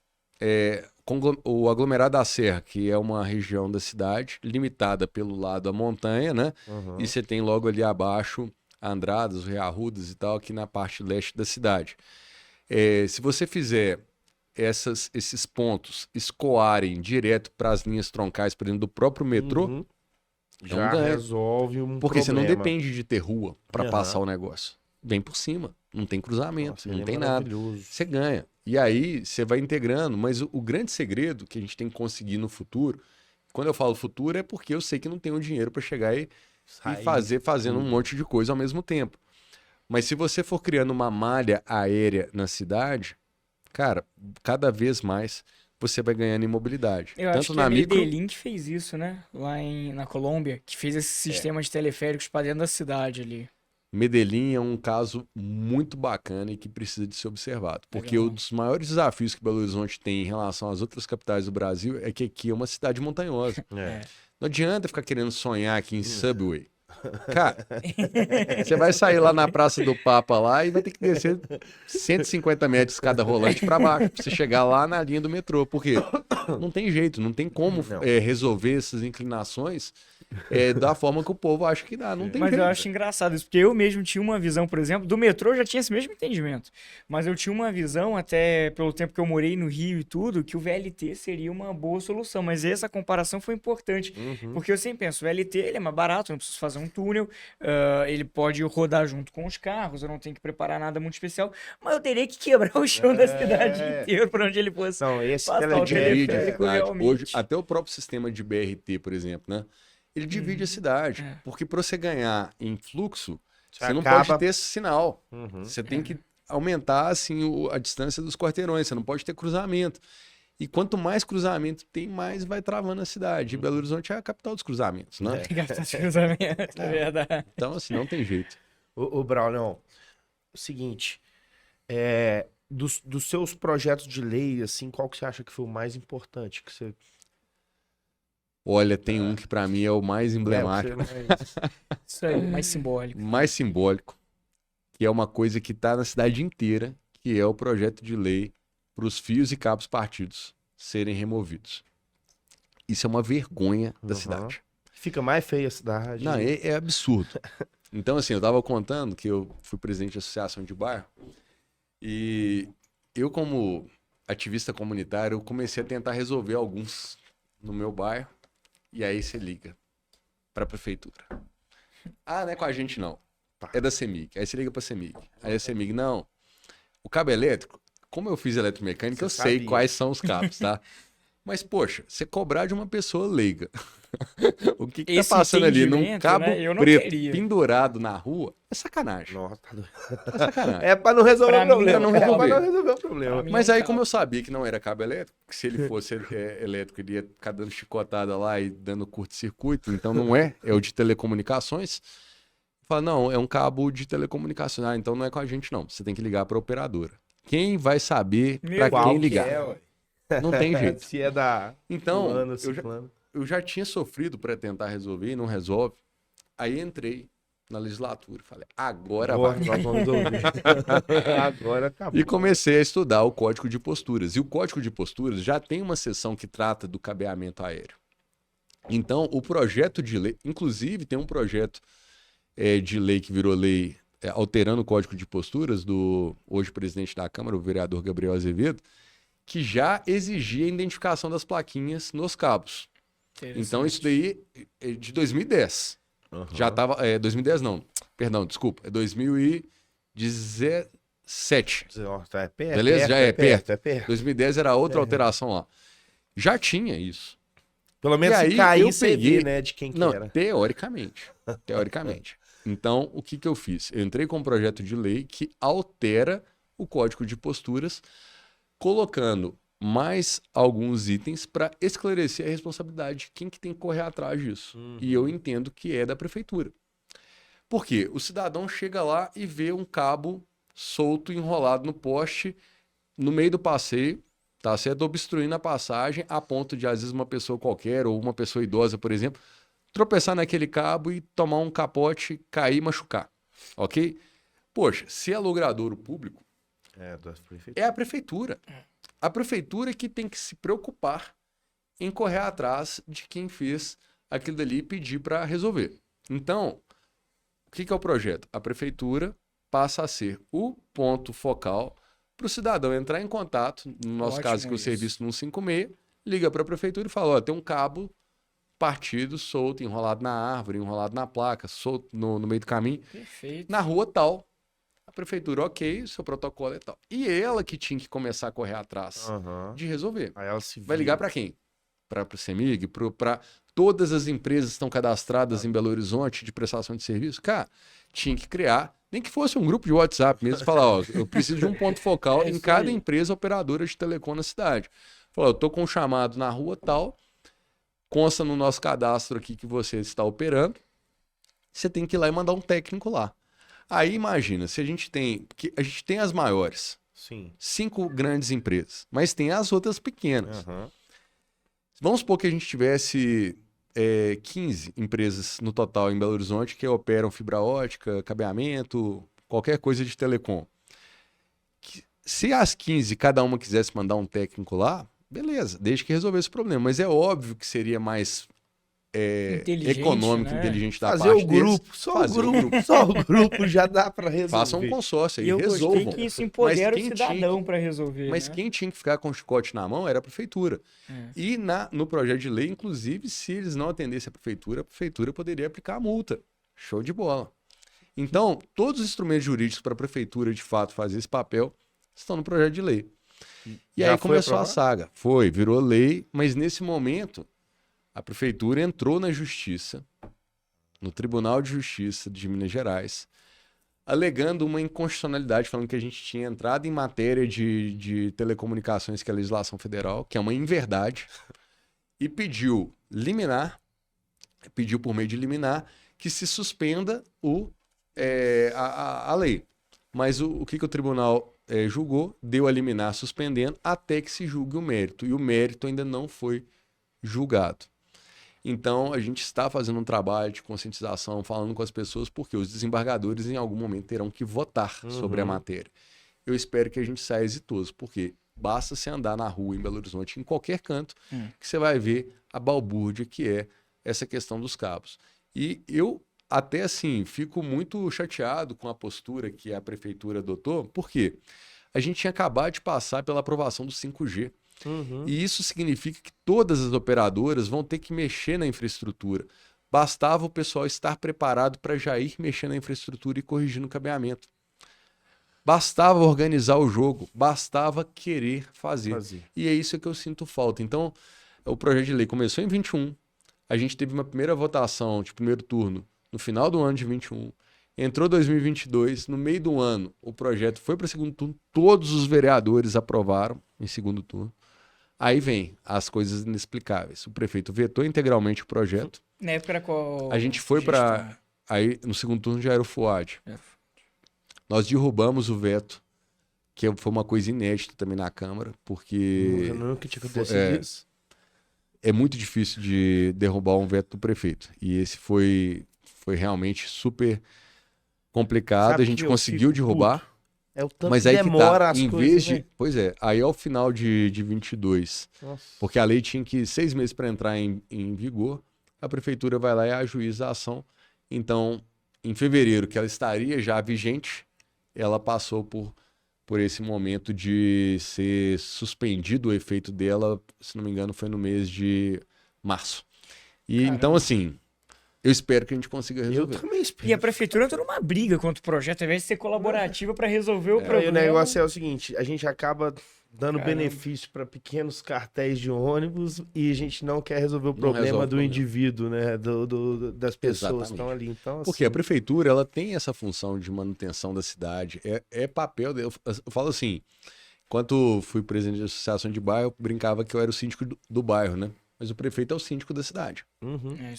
o aglomerado da Serra, que é uma região da cidade limitada pelo lado da montanha, né? E você tem logo ali abaixo Andradas, Rio Arrudas e tal, aqui na parte leste da cidade. Se você fizer esses pontos escoarem direto para as linhas troncais, por exemplo, do próprio metrô, já resolve um porque problema. você não depende de ter rua para passar o negócio. Vem por cima, não tem cruzamento, não tem nada. Você ganha. E aí você vai integrando, mas o grande segredo que a gente tem que conseguir no futuro, quando eu falo futuro é porque eu sei que não tenho dinheiro para chegar e fazendo um monte de coisa ao mesmo tempo. Mas se você for criando uma malha aérea na cidade, cara, cada vez mais você vai ganhando em mobilidade. Eu acho que Medellín que fez isso, né? Lá na Colômbia, que fez esse sistema de teleféricos para dentro da cidade ali. Medellín é um caso muito bacana e que precisa de ser observado. Porque um dos maiores desafios que Belo Horizonte tem em relação às outras capitais do Brasil é que aqui é uma cidade montanhosa. Não adianta ficar querendo sonhar aqui em Subway. Cara, você vai sair lá na Praça do Papa lá e vai ter que descer 150 metros cada rolante para baixo, pra você chegar lá na linha do metrô. Porque não tem jeito, não tem como resolver essas inclinações da forma que o povo acha que dá. Não tem Mas jeito. eu acho engraçado isso, porque eu mesmo tinha uma visão, por exemplo, do metrô eu já tinha esse mesmo entendimento. Mas eu tinha uma visão, até pelo tempo que eu morei no Rio e tudo, que o VLT seria uma boa solução. Mas essa comparação foi importante, porque eu sempre penso, o VLT ele é mais barato, eu não preciso fazer um túnel, ele pode rodar junto com os carros, eu não tenho que preparar nada muito especial, mas eu teria que quebrar o chão da cidade inteira para onde ele fosse. Não, esse teleférico hoje, até o próprio sistema de BRT, por exemplo, né? Ele divide a cidade, porque para você ganhar em fluxo, você não pode ter esse sinal. Você tem que aumentar assim, a distância dos quarteirões, você não pode ter cruzamento. E quanto mais cruzamento tem, mais vai travando a cidade. E Belo Horizonte é a capital dos cruzamentos, né? É verdade. Então, assim, não tem jeito. Ô Braulio, o seguinte, dos seus projetos de lei, assim, qual que você acha que foi o mais importante que você... Olha, tem um que para mim é o mais emblemático. Isso aí, mais simbólico. Mais simbólico, que é uma coisa que está na cidade inteira, que é o projeto de lei para os fios e cabos partidos serem removidos. Isso é uma vergonha da cidade. Fica mais feia a cidade. Não, é absurdo. Então, assim, eu estava contando que eu fui presidente de associação de bairro e eu, como ativista comunitário, eu comecei a tentar resolver alguns no meu bairro. E aí você liga para a prefeitura. Ah, não é com a gente não. É da CEMIG. Aí você liga para a CEMIG. Aí a CEMIG, não. O cabo elétrico, como eu fiz eletromecânica, eu sei quais são os cabos, tá? Mas, poxa, você cobrar de uma pessoa leiga O que tá passando ali num cabo preto pendurado na rua é sacanagem. Nossa, tá doido. É sacanagem. É pra não resolver o problema. Pra não resolver o problema. Mas aí, como eu sabia que não era cabo elétrico, que se ele fosse elétrico, ele ia ficar dando chicotada lá e dando curto-circuito, então não é o de telecomunicações. Fala, não, é um cabo de telecomunicação. Ah, então não é com a gente, não. Você tem que ligar pra operadora. Quem vai saber pra quem ligar? Não tem jeito. Se é da... Então, eu já tinha sofrido para tentar resolver e não resolve. Aí entrei na legislatura. Falei, agora vai. Nós vamos resolver. Agora acabou. E comecei a estudar o Código de Posturas. E o Código de Posturas já tem uma seção que trata do cabeamento aéreo. Então, o projeto de lei... Inclusive, tem um projeto de lei que virou lei alterando o Código de Posturas do hoje presidente da Câmara, o vereador Gabriel Azevedo, que já exigia a identificação das plaquinhas nos cabos. Então, isso daí é de 2010. Uhum. Já estava... 2010 não. Perdão, desculpa. É 2017. É perto, beleza? Já é perto. 2010 era outra alteração lá. Já tinha isso. Pelo menos se cair, você vê, né, de quem que não, era. Teoricamente. Então, o que eu fiz? Eu entrei com um projeto de lei que altera o Código de Posturas, colocando mais alguns itens para esclarecer a responsabilidade de quem que tem que correr atrás disso. Uhum. E eu entendo que é da prefeitura. Por quê? O cidadão chega lá e vê um cabo solto, enrolado no poste, no meio do passeio, tá certo? Obstruindo a passagem, a ponto de, às vezes, uma pessoa qualquer, ou uma pessoa idosa, por exemplo, tropeçar naquele cabo e tomar um capote, cair e machucar. Ok? Poxa, se é logradouro público, é a prefeitura. A prefeitura que tem que se preocupar em correr atrás de quem fez aquilo dali e pedir para resolver. Então, o que é o projeto? A prefeitura passa a ser o ponto focal para o cidadão entrar em contato, no nosso caso, que é o serviço 156, liga para a prefeitura e fala, ó, tem um cabo partido, solto, enrolado na árvore, enrolado na placa, solto no meio do caminho, perfeito, na rua tal. A prefeitura, ok, o seu protocolo é tal. E ela que tinha que começar a correr atrás de resolver. Aí ela vai ligar para quem? Para o CEMIG? Para todas as empresas que estão cadastradas em Belo Horizonte de prestação de serviço? Cara, tinha que criar, nem que fosse um grupo de WhatsApp mesmo, falar, ó, eu preciso de um ponto focal em cada empresa operadora de telecom na cidade. Falar, eu tô com um chamado na rua tal, consta no nosso cadastro aqui que você está operando, você tem que ir lá e mandar um técnico lá. Aí imagina, se a gente tem as maiores, sim, 5 grandes empresas, mas tem as outras pequenas. Uhum. Vamos supor que a gente tivesse 15 empresas no total em Belo Horizonte que operam fibra ótica, cabeamento, qualquer coisa de telecom. Se as 15, cada uma quisesse mandar um técnico lá, beleza, desde que resolvesse o problema. Mas é óbvio que seria mais econômico, né? Inteligente da fazer parte o grupo, deles. Só o grupo já dá para resolver. Façam um consórcio aí, resolvam. Eu gostei que isso empodera o cidadão para resolver. Mas quem tinha que ficar com o chicote na mão era a prefeitura. E no projeto de lei, inclusive, se eles não atendessem a prefeitura poderia aplicar a multa. Show de bola. Então, todos os instrumentos jurídicos para a prefeitura, de fato, fazer esse papel, estão no projeto de lei. E aí começou a saga. Virou lei, mas nesse momento a prefeitura entrou na justiça, no Tribunal de Justiça de Minas Gerais, alegando uma inconstitucionalidade, falando que a gente tinha entrado em matéria de telecomunicações, que é a legislação federal, que é uma inverdade, e pediu por meio de liminar, que se suspenda a lei. Mas o que o tribunal julgou? Deu a liminar suspendendo até que se julgue o mérito. E o mérito ainda não foi julgado. Então, a gente está fazendo um trabalho de conscientização, falando com as pessoas, porque os desembargadores, em algum momento, terão que votar sobre a matéria. Eu espero que a gente saia exitoso, porque basta você andar na rua em Belo Horizonte, em qualquer canto, que você vai ver a balbúrdia que é essa questão dos cabos. E eu, até assim, fico muito chateado com a postura que a prefeitura adotou, porque a gente tinha acabado de passar pela aprovação do 5G. E isso significa que todas as operadoras vão ter que mexer na infraestrutura. Bastava o pessoal estar preparado para já ir mexer na infraestrutura e corrigindo o cabeamento. Bastava organizar o jogo, bastava querer fazer. E é isso que eu sinto falta. Então, o projeto de lei começou em 21, A gente teve uma primeira votação de primeiro turno no final do ano de 21. Entrou 2022, no meio do ano, o projeto foi para segundo turno, todos os vereadores aprovaram em segundo turno. Aí vem as coisas inexplicáveis. O prefeito vetou integralmente o projeto. Na época era qual? A gente foi para... Aí, no segundo turno, já era o Fuad. Nós derrubamos o veto, que foi uma coisa inédita também na Câmara, porque... Eu nunca tinha acontecido isso. É muito difícil de derrubar um veto do prefeito. E esse foi realmente super complicado. Sabe a gente conseguiu derrubar. Puto. É o tanto mas que aí demora que tá, as coisas, né? Pois é, aí ao final de 22, porque a lei tinha que 6 meses para entrar em vigor, a prefeitura vai lá e ajuiza a ação. Então, em fevereiro, que ela estaria já vigente, ela passou por esse momento de ser suspendido o efeito dela, se não me engano, foi no mês de março. E Caramba. então, assim, eu espero que a gente consiga resolver. Eu também espero. E a prefeitura entrou numa briga contra o projeto, ao invés de ser colaborativa para resolver o problema. E o negócio é o seguinte, a gente acaba dando benefício para pequenos cartéis de ônibus e a gente não quer resolver o problema do indivíduo, né? Das pessoas que estão ali. Então, assim... Porque a prefeitura, ela tem essa função de manutenção da cidade. É papel... Eu falo assim, enquanto fui presidente de associação de bairro, eu brincava que eu era o síndico do bairro, né? Mas o prefeito é o síndico da cidade.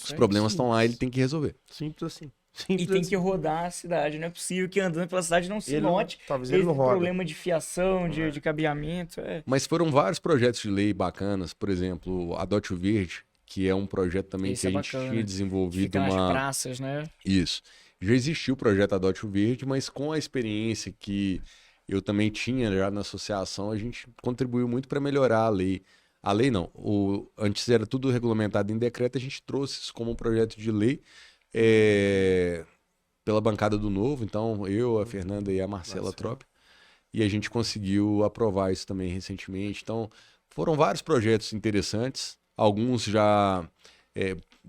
Os problemas estão lá, ele tem que resolver. Simples assim. E tem que rodar a cidade. Não é possível que andando pela cidade não se note. Talvez ele não roda. Problema de fiação, de cabeamento. Mas foram vários projetos de lei bacanas. Por exemplo, Adote o Verde, que é um projeto também que a gente tinha desenvolvido. Fica nas praças, né? Isso. Já existiu o projeto Adote o Verde, mas com a experiência que eu também tinha já na associação, a gente contribuiu muito para melhorar a lei. A lei não. Antes era tudo regulamentado em decreto, a gente trouxe isso como um projeto de lei pela bancada do Novo. Então, eu, a Fernanda e a Marcela Trop. E a gente conseguiu aprovar isso também recentemente. Então, foram vários projetos interessantes. Alguns já,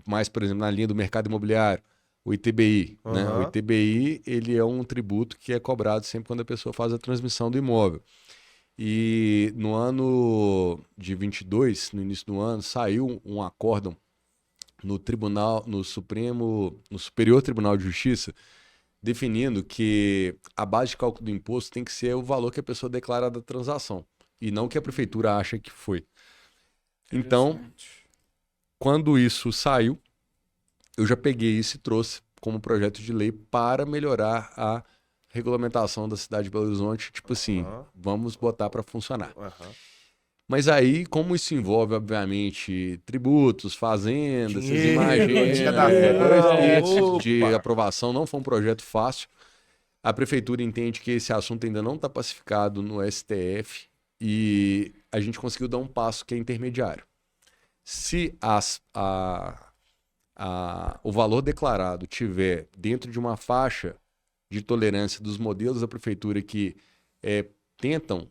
mais, por exemplo, na linha do mercado imobiliário. O ITBI, né? O ITBI, ele é um tributo que é cobrado sempre quando a pessoa faz a transmissão do imóvel. E no ano de 22, no início do ano, saiu um acórdão no Superior Tribunal de Justiça, definindo que a base de cálculo do imposto tem que ser o valor que a pessoa declara da transação, e não que a prefeitura acha que foi. Então, quando isso saiu, eu já peguei isso e trouxe como projeto de lei para melhorar a regulamentação da cidade de Belo Horizonte, tipo assim, vamos botar para funcionar. Mas aí, como isso envolve, obviamente, tributos, fazendas, essas imagens, de aprovação, não foi um projeto fácil. A prefeitura entende que esse assunto ainda não está pacificado no STF e a gente conseguiu dar um passo que é intermediário. Se o valor declarado tiver dentro de uma faixa de tolerância dos modelos da prefeitura que tentam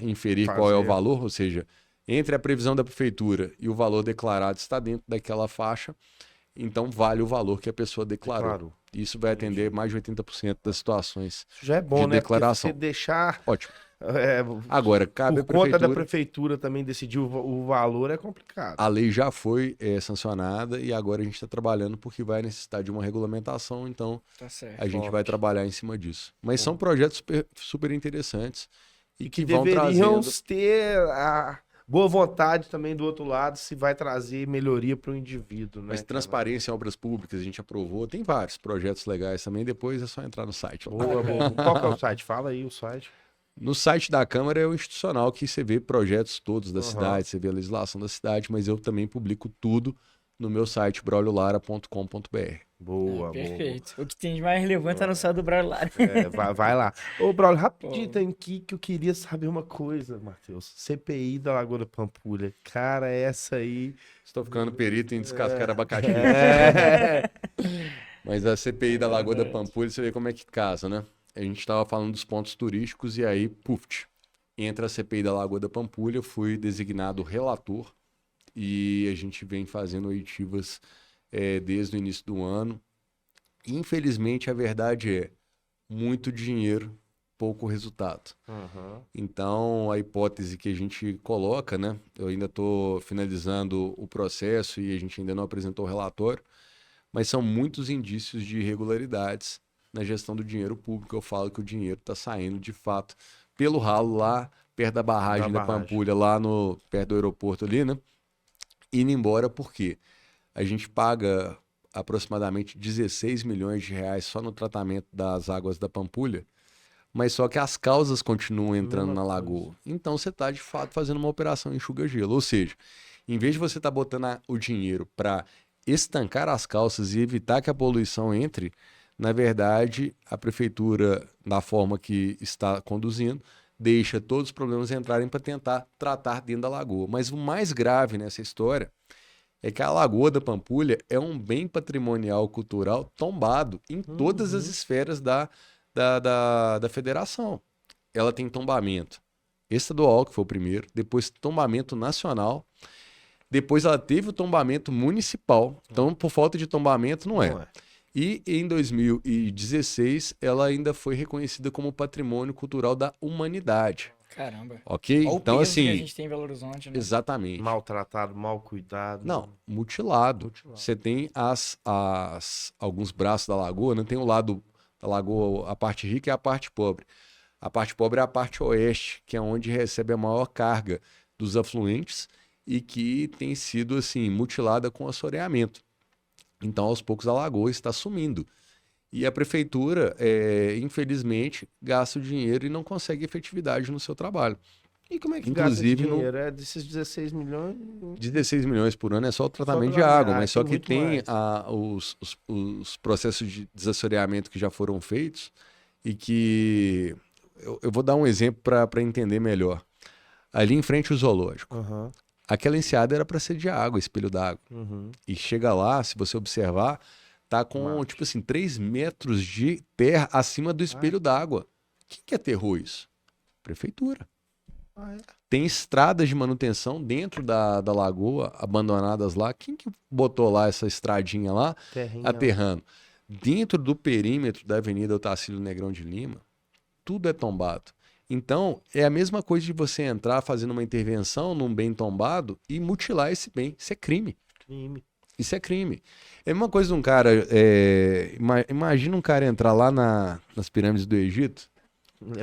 inferir qual é o valor, ou seja, entre a previsão da prefeitura e o valor declarado está dentro daquela faixa, então vale o valor que a pessoa declarou. Isso vai atender mais de 80% das situações já é bom, de declaração. Porque você deixar... Ótimo. Agora, cabe por conta da prefeitura também decidir o valor é complicado. A lei já foi sancionada e agora a gente está trabalhando porque vai necessitar de uma regulamentação, então a gente vai trabalhar em cima disso. Mas são projetos super interessantes e que vão deveriam ter a boa vontade também do outro lado se vai trazer melhoria para o indivíduo. Né, mas transparência em obras públicas a gente aprovou, tem vários projetos legais também, depois é só entrar no site. Boa. Qual que é o site? Fala aí o site. No site da Câmara é o institucional que você vê projetos todos da cidade, você vê a legislação da cidade, mas eu também publico tudo no meu site brauliolara.com.br. Boa, perfeito. O que tem de mais relevante é no site do Braulio Lara. Vai lá. Ô, Braulio, rapidinho tem aqui que eu queria saber uma coisa, Matheus. CPI da Lagoa da Pampulha. Cara, essa aí... Estou ficando perito em descascar abacaxi. Mas a CPI da Lagoa da Pampulha, você vê como é que casa, né? A gente estava falando dos pontos turísticos e aí, entra a CPI da Lagoa da Pampulha, eu fui designado relator e a gente vem fazendo oitivas desde o início do ano. Infelizmente, a verdade é muito dinheiro pouco resultado. Uhum. Então, a hipótese que a gente coloca, né? Eu ainda estou finalizando o processo e a gente ainda não apresentou o relatório, mas são muitos indícios de irregularidades na gestão do dinheiro público. Eu falo que o dinheiro está saindo, de fato, pelo ralo lá, perto da barragem da Pampulha, lá perto do aeroporto ali, né? Indo embora porque a gente paga aproximadamente 16 milhões de reais só no tratamento das águas da Pampulha, mas só que as causas continuam entrando na lagoa. Então você está, de fato, fazendo uma operação enxuga-gelo. Ou seja, em vez de você estar botando o dinheiro para estancar as calças e evitar que a poluição entre, na verdade, a prefeitura, da forma que está conduzindo, deixa todos os problemas entrarem para tentar tratar dentro da lagoa. Mas o mais grave nessa história é que a Lagoa da Pampulha é um bem patrimonial cultural tombado em todas as esferas da federação. Ela tem tombamento estadual, que foi o primeiro, depois tombamento nacional, depois ela teve o tombamento municipal. Então, por falta de tombamento, não é. E em 2016, ela ainda foi reconhecida como Patrimônio Cultural da Humanidade. Caramba. Ok? Olha então, o peso assim. que a gente tem em Belo Horizonte, né? Exatamente. Maltratado, mal cuidado. Não, mutilado. Você tem alguns braços da lagoa, né? Tem o lado da lagoa, a parte rica e a parte pobre. A parte pobre é a parte oeste, que é onde recebe a maior carga dos afluentes e que tem sido assim mutilada com assoreamento. Então, aos poucos, a lagoa está sumindo. E a prefeitura, infelizmente, gasta o dinheiro e não consegue efetividade no seu trabalho. E como é que gasta esse dinheiro? É desses 16 milhões? 16 milhões por ano é só o tratamento de água, mas só que tem os processos de desassoreamento que já foram feitos e que... Eu vou dar um exemplo para entender melhor. Ali em frente ao zoológico. Aquela enseada era para ser de água, espelho d'água. E chega lá, se você observar, tá com, tipo assim, 3 metros de terra acima do espelho d'água. Quem que aterrou isso? Prefeitura. Tem estradas de manutenção dentro da lagoa, abandonadas lá. Quem que botou lá essa estradinha lá, aterrando? Dentro do perímetro da Avenida Otacílio Negrão de Lima, tudo é tombado. Então, é a mesma coisa de você entrar fazendo uma intervenção num bem tombado e mutilar esse bem. Isso é crime. Isso é crime. É a mesma coisa de um cara... imagina um cara entrar lá nas pirâmides do Egito,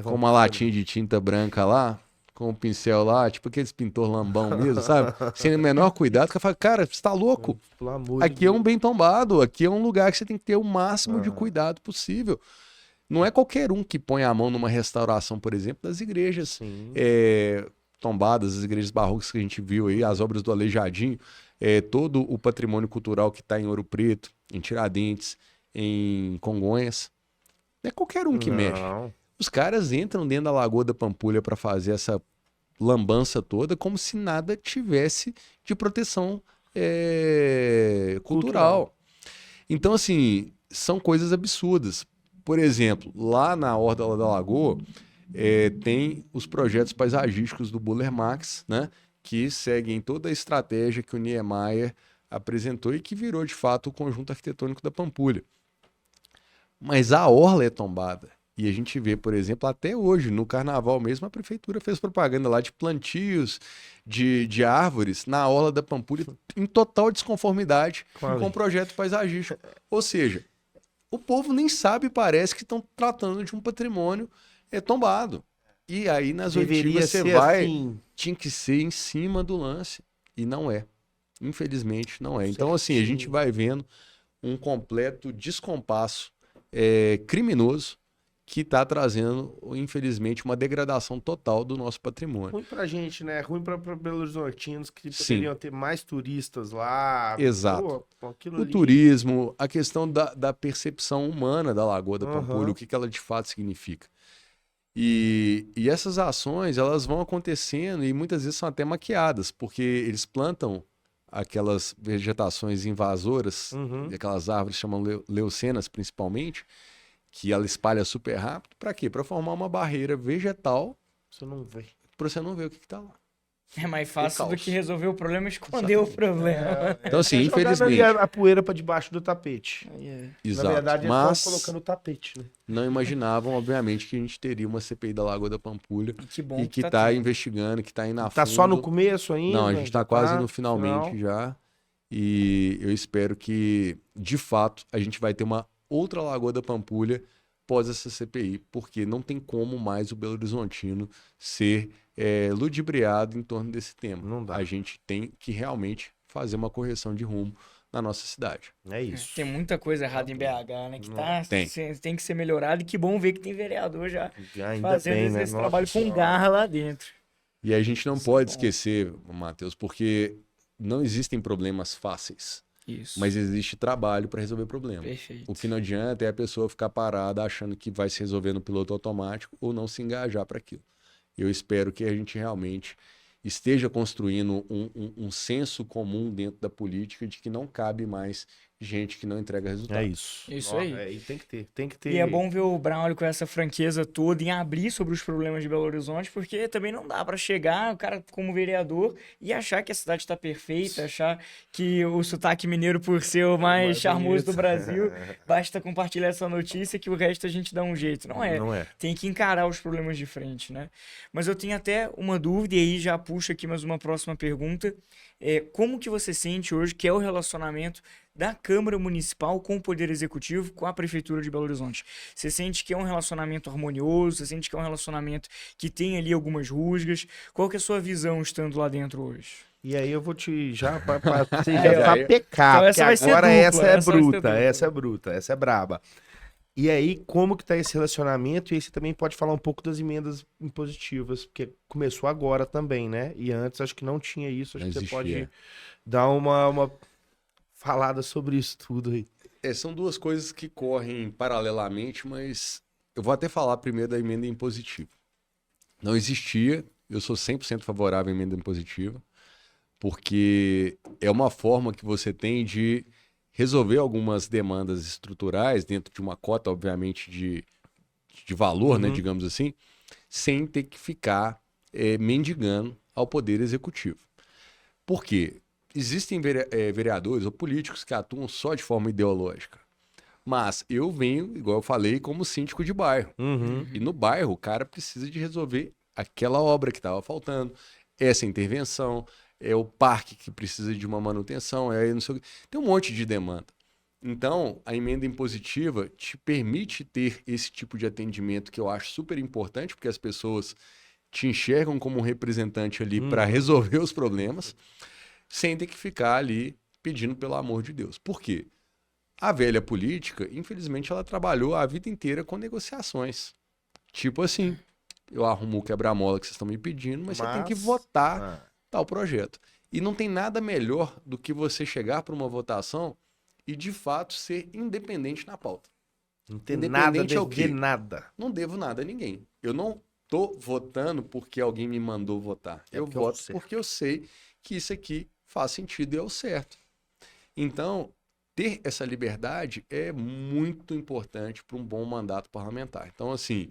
com uma latinha de tinta branca lá, com um pincel lá, tipo aqueles pintor lambão mesmo, sabe? Sem o menor cuidado, que fala, cara, você tá louco? Aqui é um bem tombado, aqui é um lugar que você tem que ter o máximo de cuidado possível. Não é qualquer um que põe a mão numa restauração, por exemplo, das igrejas tombadas, as igrejas barrocas que a gente viu aí, as obras do Aleijadinho, todo o patrimônio cultural que está em Ouro Preto, em Tiradentes, em Congonhas. Não é qualquer um que mexe. Os caras entram dentro da Lagoa da Pampulha para fazer essa lambança toda como se nada tivesse de proteção cultural. Então, assim, são coisas absurdas. Por exemplo, lá na Orla da Lagoa, tem os projetos paisagísticos do Buller Max, né, que seguem toda a estratégia que o Niemeyer apresentou e que virou, de fato, o conjunto arquitetônico da Pampulha. Mas a orla é tombada. E a gente vê, por exemplo, até hoje, no carnaval mesmo, a prefeitura fez propaganda lá de plantios de árvores na orla da Pampulha em total desconformidade com o projeto paisagístico. Ou seja, o povo nem sabe, parece que estão tratando de um patrimônio tombado. E aí nas oitivas você vai... Assim. Tinha que ser em cima do lance. E não é. Infelizmente não é. Então, assim, a gente vai vendo um completo descompasso criminoso que está trazendo, infelizmente, uma degradação total do nosso patrimônio. Ruim pra gente, né? Ruim para Belo Horizontinos, que poderiam ter mais turistas lá. Exato. O turismo, a questão da percepção humana da Lagoa da Pampulha, o que ela de fato significa. E essas ações, elas vão acontecendo e muitas vezes são até maquiadas, porque eles plantam aquelas vegetações invasoras, aquelas árvores chamam leucenas principalmente, que ela espalha super rápido. Para quê? Para formar uma barreira vegetal. Você não vê. Para você não ver o que está lá. É mais fácil do que resolver o problema e esconder o problema. Então, assim, infelizmente... a poeira para debaixo do tapete. Exato. Na verdade, eles mas estão colocando o tapete, né? não imaginavam, obviamente, que a gente teria uma CPI da Lagoa da Pampulha. Que bom e que tá investigando, que tá indo a fundo. Tá só no começo ainda? Não, a gente tá quase no finalmente já. E eu espero que, de fato, a gente vai ter uma outra Lagoa da Pampulha pós essa CPI, porque não tem como mais o Belo Horizontino ser ludibriado em torno desse tema. Não dá. A gente tem que realmente fazer uma correção de rumo na nossa cidade. É isso. Tem muita coisa errada em BH, né? Que tem que ser melhorado, e que bom ver que tem vereador já fazendo esse trabalho com garra lá dentro. E a gente não pode esquecer, Matheus, porque não existem problemas fáceis. Isso. Mas existe trabalho para resolver problema. Perfeito. O que não adianta é a pessoa ficar parada achando que vai se resolver no piloto automático ou não se engajar para aquilo. Eu espero que a gente realmente esteja construindo um senso comum dentro da política de que não cabe mais gente que não entrega resultado. É isso. Isso aí. E tem que ter. E é bom ver o Braulio com essa franqueza toda em abrir sobre os problemas de Belo Horizonte, porque também não dá para chegar, o cara como vereador, e achar que a cidade está perfeita, achar que o sotaque mineiro, por ser o mais charmoso do Brasil, basta compartilhar essa notícia que o resto a gente dá um jeito. Não é. Não é. Tem que encarar os problemas de frente, né? Mas eu tenho até uma dúvida, e aí já puxo aqui mais uma próxima pergunta. Como que você sente hoje que é o relacionamento da Câmara Municipal com o Poder Executivo, com a Prefeitura de Belo Horizonte? Você sente que é um relacionamento harmonioso? Você sente que é um relacionamento que tem ali algumas rusgas? Qual que é a sua visão estando lá dentro hoje? E aí eu vou te você já pecar, então essa vai ser agora dupla, essa é bruta, essa é braba. E aí, como que tá esse relacionamento? E aí você também pode falar um pouco das emendas impositivas, porque começou agora também, né? E antes acho que não tinha isso, acho que você pode dar uma falada sobre isso tudo aí. São duas coisas que correm paralelamente, mas eu vou até falar primeiro da emenda impositiva. Não existia, eu sou 100% favorável à emenda impositiva, porque é uma forma que você tem de resolver algumas demandas estruturais dentro de uma cota, obviamente, de valor, né, digamos assim, sem ter que ficar mendigando ao Poder Executivo. Por quê? Existem vereadores ou políticos que atuam só de forma ideológica. Mas eu venho, igual eu falei, como síndico de bairro. E no bairro o cara precisa de resolver aquela obra que estava faltando, essa intervenção, é o parque que precisa de uma manutenção, não sei o que. Tem um monte de demanda. Então, a emenda impositiva te permite ter esse tipo de atendimento que eu acho super importante, porque as pessoas te enxergam como um representante ali para resolver os problemas, sem ter que ficar ali pedindo pelo amor de Deus. Por quê? A velha política, infelizmente, ela trabalhou a vida inteira com negociações. Tipo assim, eu arrumo o quebra-mola que vocês estão me pedindo, mas você tem que votar tal projeto. E não tem nada melhor do que você chegar para uma votação e, de fato, ser independente na pauta. Não tem nada, dever nada. Não devo nada a ninguém. Eu não tô votando porque alguém me mandou votar. Eu voto porque eu sei que isso aqui faz sentido e é o certo. Então, ter essa liberdade é muito importante para um bom mandato parlamentar. Então, assim,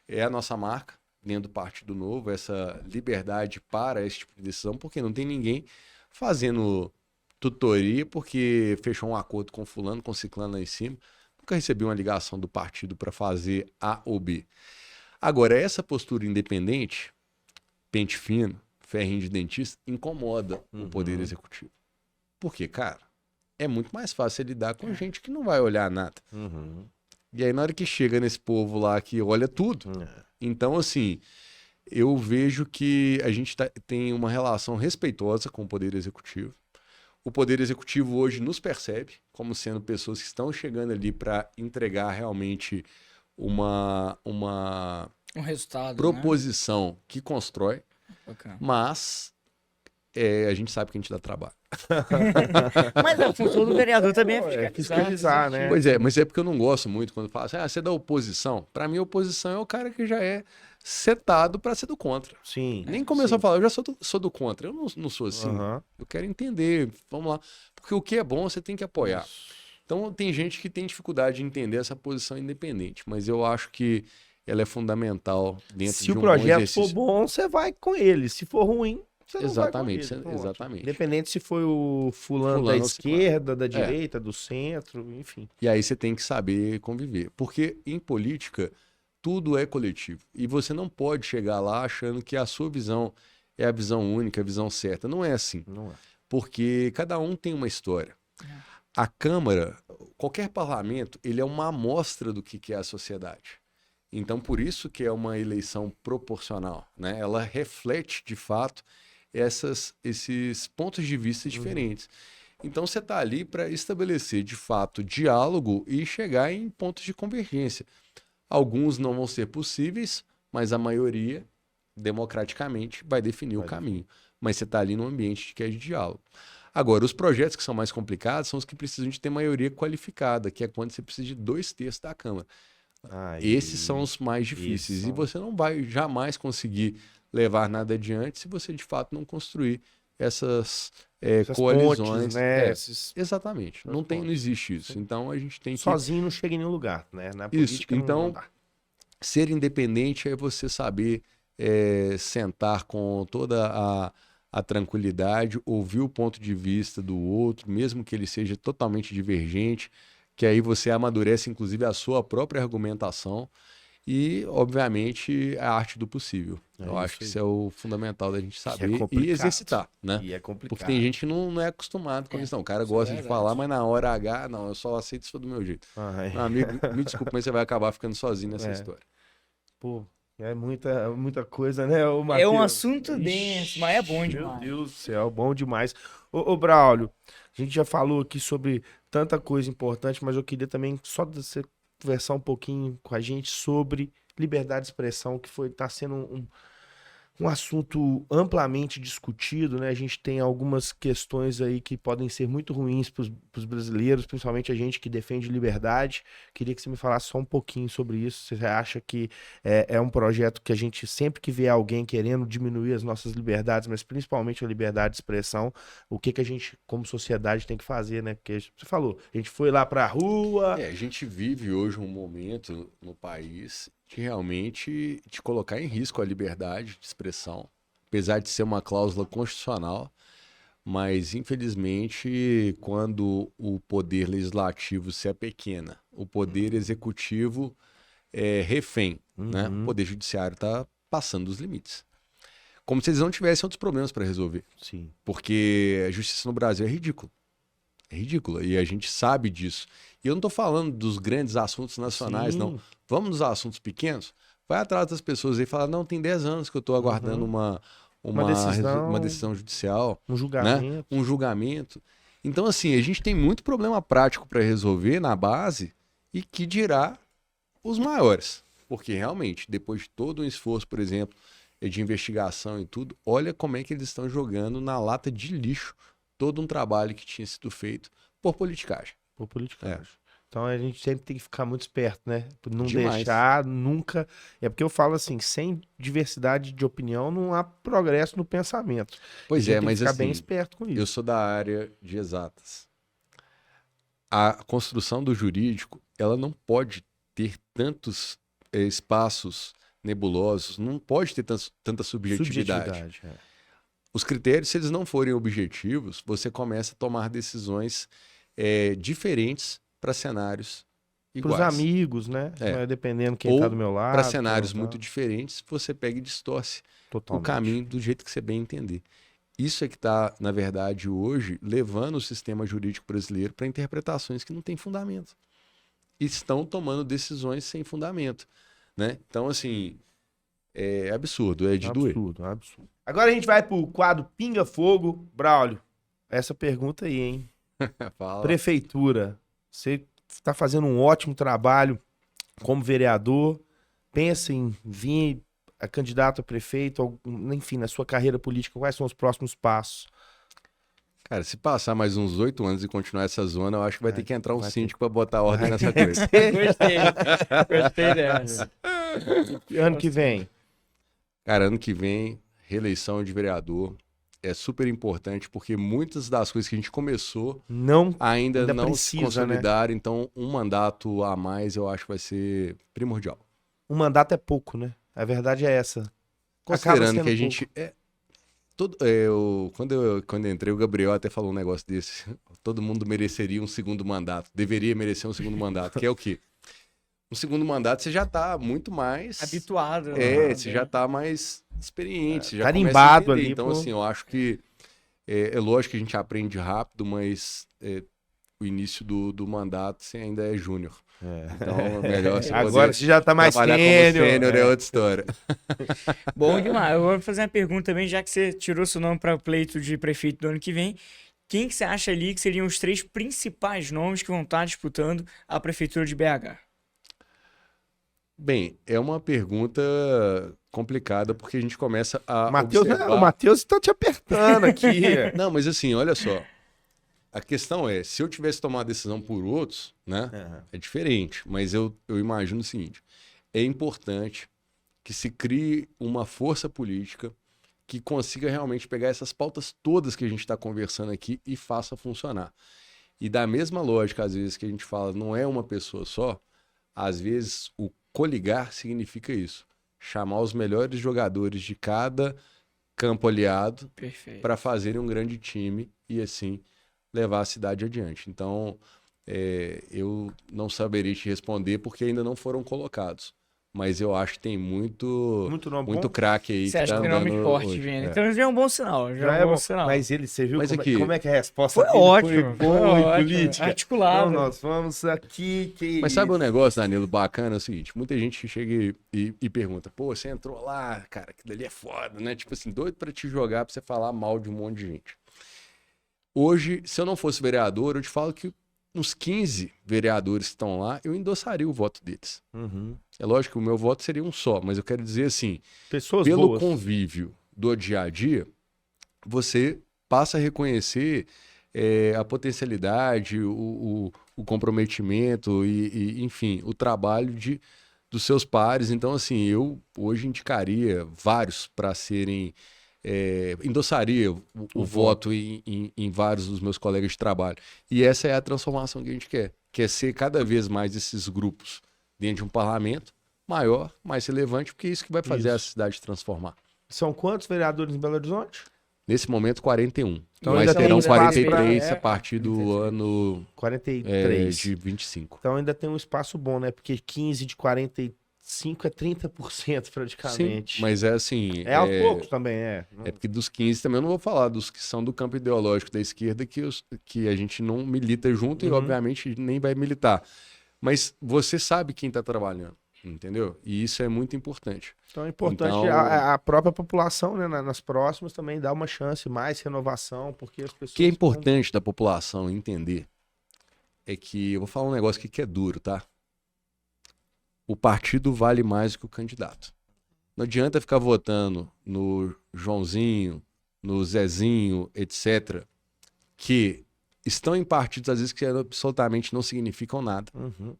é a nossa marca dentro do Partido Novo, essa liberdade para esse tipo de decisão, porque não tem ninguém fazendo tutoria porque fechou um acordo com fulano, com ciclano lá em cima. Nunca recebi uma ligação do partido para fazer A ou B. Agora, essa postura independente, pente fino, ferrinho de dentista, incomoda o Poder Executivo. Por quê, cara? É muito mais fácil lidar com gente que não vai olhar nada. E aí, na hora que chega nesse povo lá que olha tudo, então, assim, eu vejo que a gente tem uma relação respeitosa com o Poder Executivo. O Poder Executivo hoje nos percebe como sendo pessoas que estão chegando ali para entregar realmente um resultado, proposição, né, que constrói, mas a gente sabe que a gente dá trabalho. Mas a função do vereador também é fiscalizar, né? Pois é, mas é porque eu não gosto muito quando fala assim, você é da oposição. Para mim, a oposição é o cara que já é setado para ser do contra. Sim. Nem começou a falar, eu já sou do contra. Eu não sou assim. Eu quero entender, vamos lá. Porque o que é bom, você tem que apoiar. Então, tem gente que tem dificuldade de entender essa posição independente, mas eu acho que ela é fundamental dentro de um bom exercício. Se o projeto for bom, você vai com ele. Se for ruim, você exatamente, não vai com exatamente. Independente se foi o fulano da esquerda, da direita, do centro, enfim. E aí você tem que saber conviver. Porque em política, tudo é coletivo. E você não pode chegar lá achando que a sua visão é a visão única, a visão certa. Não é assim. Não é. Porque cada um tem uma história. A Câmara, qualquer parlamento, ele é uma amostra do que é a sociedade. Então, por isso que é uma eleição proporcional, né? Ela reflete, de fato, esses pontos de vista diferentes. Então, você está ali para estabelecer, de fato, diálogo e chegar em pontos de convergência. Alguns não vão ser possíveis, mas a maioria, democraticamente, vai definir o caminho. Mas você está ali num ambiente que é de diálogo. Agora, os projetos que são mais complicados são os que precisam de ter maioria qualificada, que é quando você precisa de 2/3 da Câmara. Esses são os mais difíceis. E você não vai jamais conseguir levar nada adiante se você, de fato, não construir essas coalizões. Pontes, né? Exatamente. Não existe isso. Então, a gente tem que... Sozinho não chega em nenhum lugar, né? Na política isso. Então, não dá. Ser independente é você saber sentar com toda a tranquilidade, ouvir o ponto de vista do outro, mesmo que ele seja totalmente divergente, que aí você amadurece, inclusive, a sua própria argumentação e, obviamente, a arte do possível. Eu acho que isso é o fundamental da gente saber e exercitar, né? E é complicado. Porque tem gente que não é acostumado com isso, não. O cara gosta de falar, mas na hora H, não, eu só aceito isso do meu jeito. Meu amigo, me desculpa, mas você vai acabar ficando sozinho nessa história. Pô, é muita coisa, né, Matheus? É um assunto denso, mas é bom demais. Meu Deus do céu, bom demais. Ô Braulio, a gente já falou aqui sobre tanta coisa importante, mas eu queria também só você conversar um pouquinho com a gente sobre liberdade de expressão, que tá sendo um assunto amplamente discutido, né? A gente tem algumas questões aí que podem ser muito ruins para os brasileiros, principalmente a gente que defende liberdade. Queria que você me falasse só um pouquinho sobre isso. Você acha que é um projeto que a gente, sempre que vê alguém querendo diminuir as nossas liberdades, mas principalmente a liberdade de expressão, o que a gente, como sociedade, tem que fazer, né? Porque você falou, a gente foi lá para a rua... A gente vive hoje um momento no país de realmente te colocar em risco a liberdade de expressão, apesar de ser uma cláusula constitucional, mas infelizmente quando o poder legislativo se apequena, o poder executivo é refém, né? O poder judiciário está passando dos limites. Como se eles não tivessem outros problemas para resolver. Sim. Porque a justiça no Brasil é ridícula. É ridícula, e a gente sabe disso. E eu não estou falando dos grandes assuntos nacionais, não. Vamos nos assuntos pequenos? Vai atrás das pessoas aí e fala, não, tem 10 anos que eu estou aguardando uma decisão judicial. Um julgamento. Né? Um julgamento. Então, assim, a gente tem muito problema prático para resolver na base e que dirá os maiores. Porque, realmente, depois de todo um esforço, por exemplo, de investigação e tudo, olha como é que eles estão jogando na lata de lixo todo um trabalho que tinha sido feito por politicagem. Por politicagem. Então a gente sempre tem que ficar muito esperto, né? Por não Demais. deixar nunca... É porque eu falo assim, sem diversidade de opinião não há progresso no pensamento. Pois mas tem que ficar bem esperto com isso. Eu sou da área de exatas. A construção do jurídico, ela não pode ter tantos espaços nebulosos, não pode ter tanta subjetividade. Os critérios, se eles não forem objetivos, você começa a tomar decisões diferentes para cenários iguais. Para os amigos, né? Dependendo quem está do meu lado. Para cenários muito diferentes, você pega e distorce o caminho do jeito que você bem entender. Isso é que está, na verdade, hoje, levando o sistema jurídico brasileiro para interpretações que não têm fundamento. E estão tomando decisões sem fundamento. Né? Então, assim, é absurdo, é de doer. Absurdo. Agora a gente vai pro quadro Pinga Fogo. Braulio, essa pergunta aí, hein? Fala. Prefeitura, você está fazendo um ótimo trabalho como vereador, pensa em vir a candidato a prefeito, enfim, na sua carreira política, quais são os próximos passos? Cara, se passar mais uns 8 anos e continuar essa zona, eu acho que vai ter que entrar um síndico para botar ordem nessa coisa. Gostei dessa. E ano que vem? Cara, ano que vem, reeleição de vereador é super importante, porque muitas das coisas que a gente começou ainda não se consolidaram, né? Então um mandato a mais eu acho que vai ser primordial. Um mandato é pouco, né? A verdade é essa. Considerando que a gente... Quando eu entrei, o Gabriel até falou um negócio desse. Todo mundo mereceria um segundo mandato. Deveria merecer um segundo mandato. Que é o quê? Um segundo mandato você já tá muito mais... habituado. Você já tá mais experiente. Já carimbado ali. Então, assim, eu acho que... É lógico que a gente aprende rápido, mas o início do mandato você ainda é júnior. Então, melhor você agora você já tá mais sênior é outra história. Bom demais. Eu vou fazer uma pergunta também, já que você tirou seu nome para o pleito de prefeito do ano que vem. Quem que você acha ali que seriam os 3 principais nomes que vão estar disputando a prefeitura de BH? Bem, é uma pergunta complicada, porque a gente começa a observar... O Matheus tá te apertando aqui. Não, mas assim, olha só. A questão é, se eu tivesse tomado a decisão por outros, né, é diferente. Mas eu imagino o seguinte, é importante que se crie uma força política que consiga realmente pegar essas pautas todas que a gente está conversando aqui e faça funcionar. E da mesma lógica, às vezes, que a gente fala, não é uma pessoa só, às vezes o coligar significa isso. Chamar os melhores jogadores de cada campo aliado para fazerem um grande time e assim levar a cidade adiante. Então, eu não saberia te responder porque ainda não foram colocados. Mas eu acho que tem muito craque aí. Você acha que tem nome forte vindo? Então já é um bom sinal. Já é um bom sinal. Mas você viu como é que a resposta foi dele ótimo, foi boa e política? Articulado. Então, nós vamos aqui... Mas sabe um negócio, Danilo, bacana? É o seguinte, muita gente chega e pergunta, pô, você entrou lá, cara, que dali é foda, né? Tipo assim, doido pra te jogar, pra você falar mal de um monte de gente. Hoje, se eu não fosse vereador, eu te falo que uns 15 vereadores que estão lá, eu endossaria o voto deles. É lógico que o meu voto seria um só, mas eu quero dizer assim, pelo convívio do dia a dia, você passa a reconhecer a potencialidade, o comprometimento e, enfim, o trabalho dos seus pares. Então, assim, eu hoje indicaria vários para serem... endossaria o voto em vários dos meus colegas de trabalho. E essa é a transformação que a gente quer ser cada vez mais esses grupos dentro de um parlamento maior, mais relevante, porque é isso que vai fazer a cidade transformar. São quantos vereadores em Belo Horizonte? Nesse momento, 41. Então, mas terão 43 pra... a partir do ano 43. De 25. Então ainda tem um espaço bom, né? Porque 15 de 45 é 30% praticamente. Sim, mas é assim... É aos poucos também, É porque dos 15 também eu não vou falar dos que são do campo ideológico da esquerda que a gente não milita junto e, obviamente, nem vai militar. Mas você sabe quem está trabalhando, entendeu? E isso é muito importante. Então é importante a própria população, né, nas próximas também dar uma chance, mais renovação, porque as pessoas... O que é importante da população entender é que, eu vou falar um negócio aqui que é duro, tá? O partido vale mais do que o candidato. Não adianta ficar votando no Joãozinho, no Zezinho, etc., que estão em partidos, às vezes, que absolutamente não significam nada.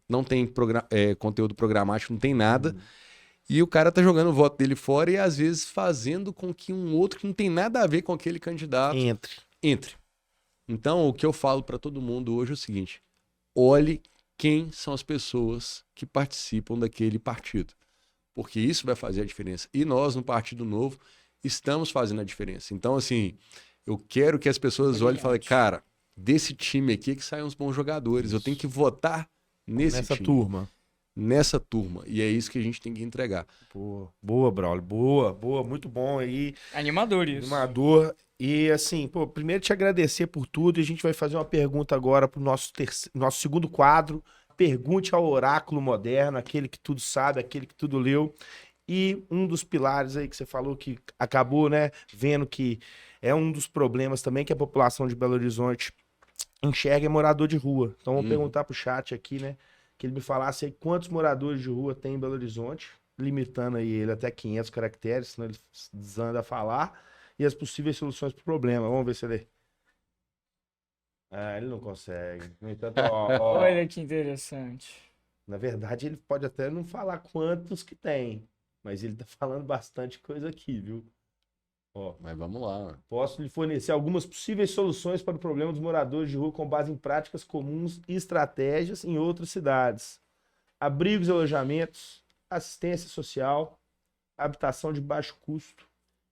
Não tem conteúdo programático, não tem nada. E o cara tá jogando o voto dele fora e, às vezes, fazendo com que um outro que não tem nada a ver com aquele candidato entre. Então, o que eu falo para todo mundo hoje é o seguinte: olhe quem são as pessoas que participam daquele partido. Porque isso vai fazer a diferença. E nós, no Partido Novo, estamos fazendo a diferença. Então, assim, eu quero que as pessoas olhem e falem, cara, desse time aqui é que saem uns bons jogadores. Isso. Eu tenho que votar nessa turma. Nessa turma. E é isso que a gente tem que entregar. Boa, Braulio. Boa. Muito bom aí. Animador isso. Animador. E assim, primeiro te agradecer por tudo. E a gente vai fazer uma pergunta agora pro nosso segundo quadro. Pergunte ao oráculo moderno, aquele que tudo sabe, aquele que tudo leu. E um dos pilares aí que você falou que acabou, né, vendo que é um dos problemas também que a população de Belo Horizonte enxerga é morador de rua. Então vou perguntar pro chat aqui, né, que ele me falasse aí quantos moradores de rua tem em Belo Horizonte, limitando aí ele até 500 caracteres, senão ele desanda a falar, e as possíveis soluções pro problema. Vamos ver se ele... ele não consegue. No entanto, olha que interessante. Na verdade, ele pode até não falar quantos que tem, mas ele tá falando bastante coisa aqui, viu? Mas vamos lá. Posso lhe fornecer algumas possíveis soluções para o problema dos moradores de rua com base em práticas comuns e estratégias em outras cidades. Abrigos e alojamentos, assistência social, habitação de baixo custo,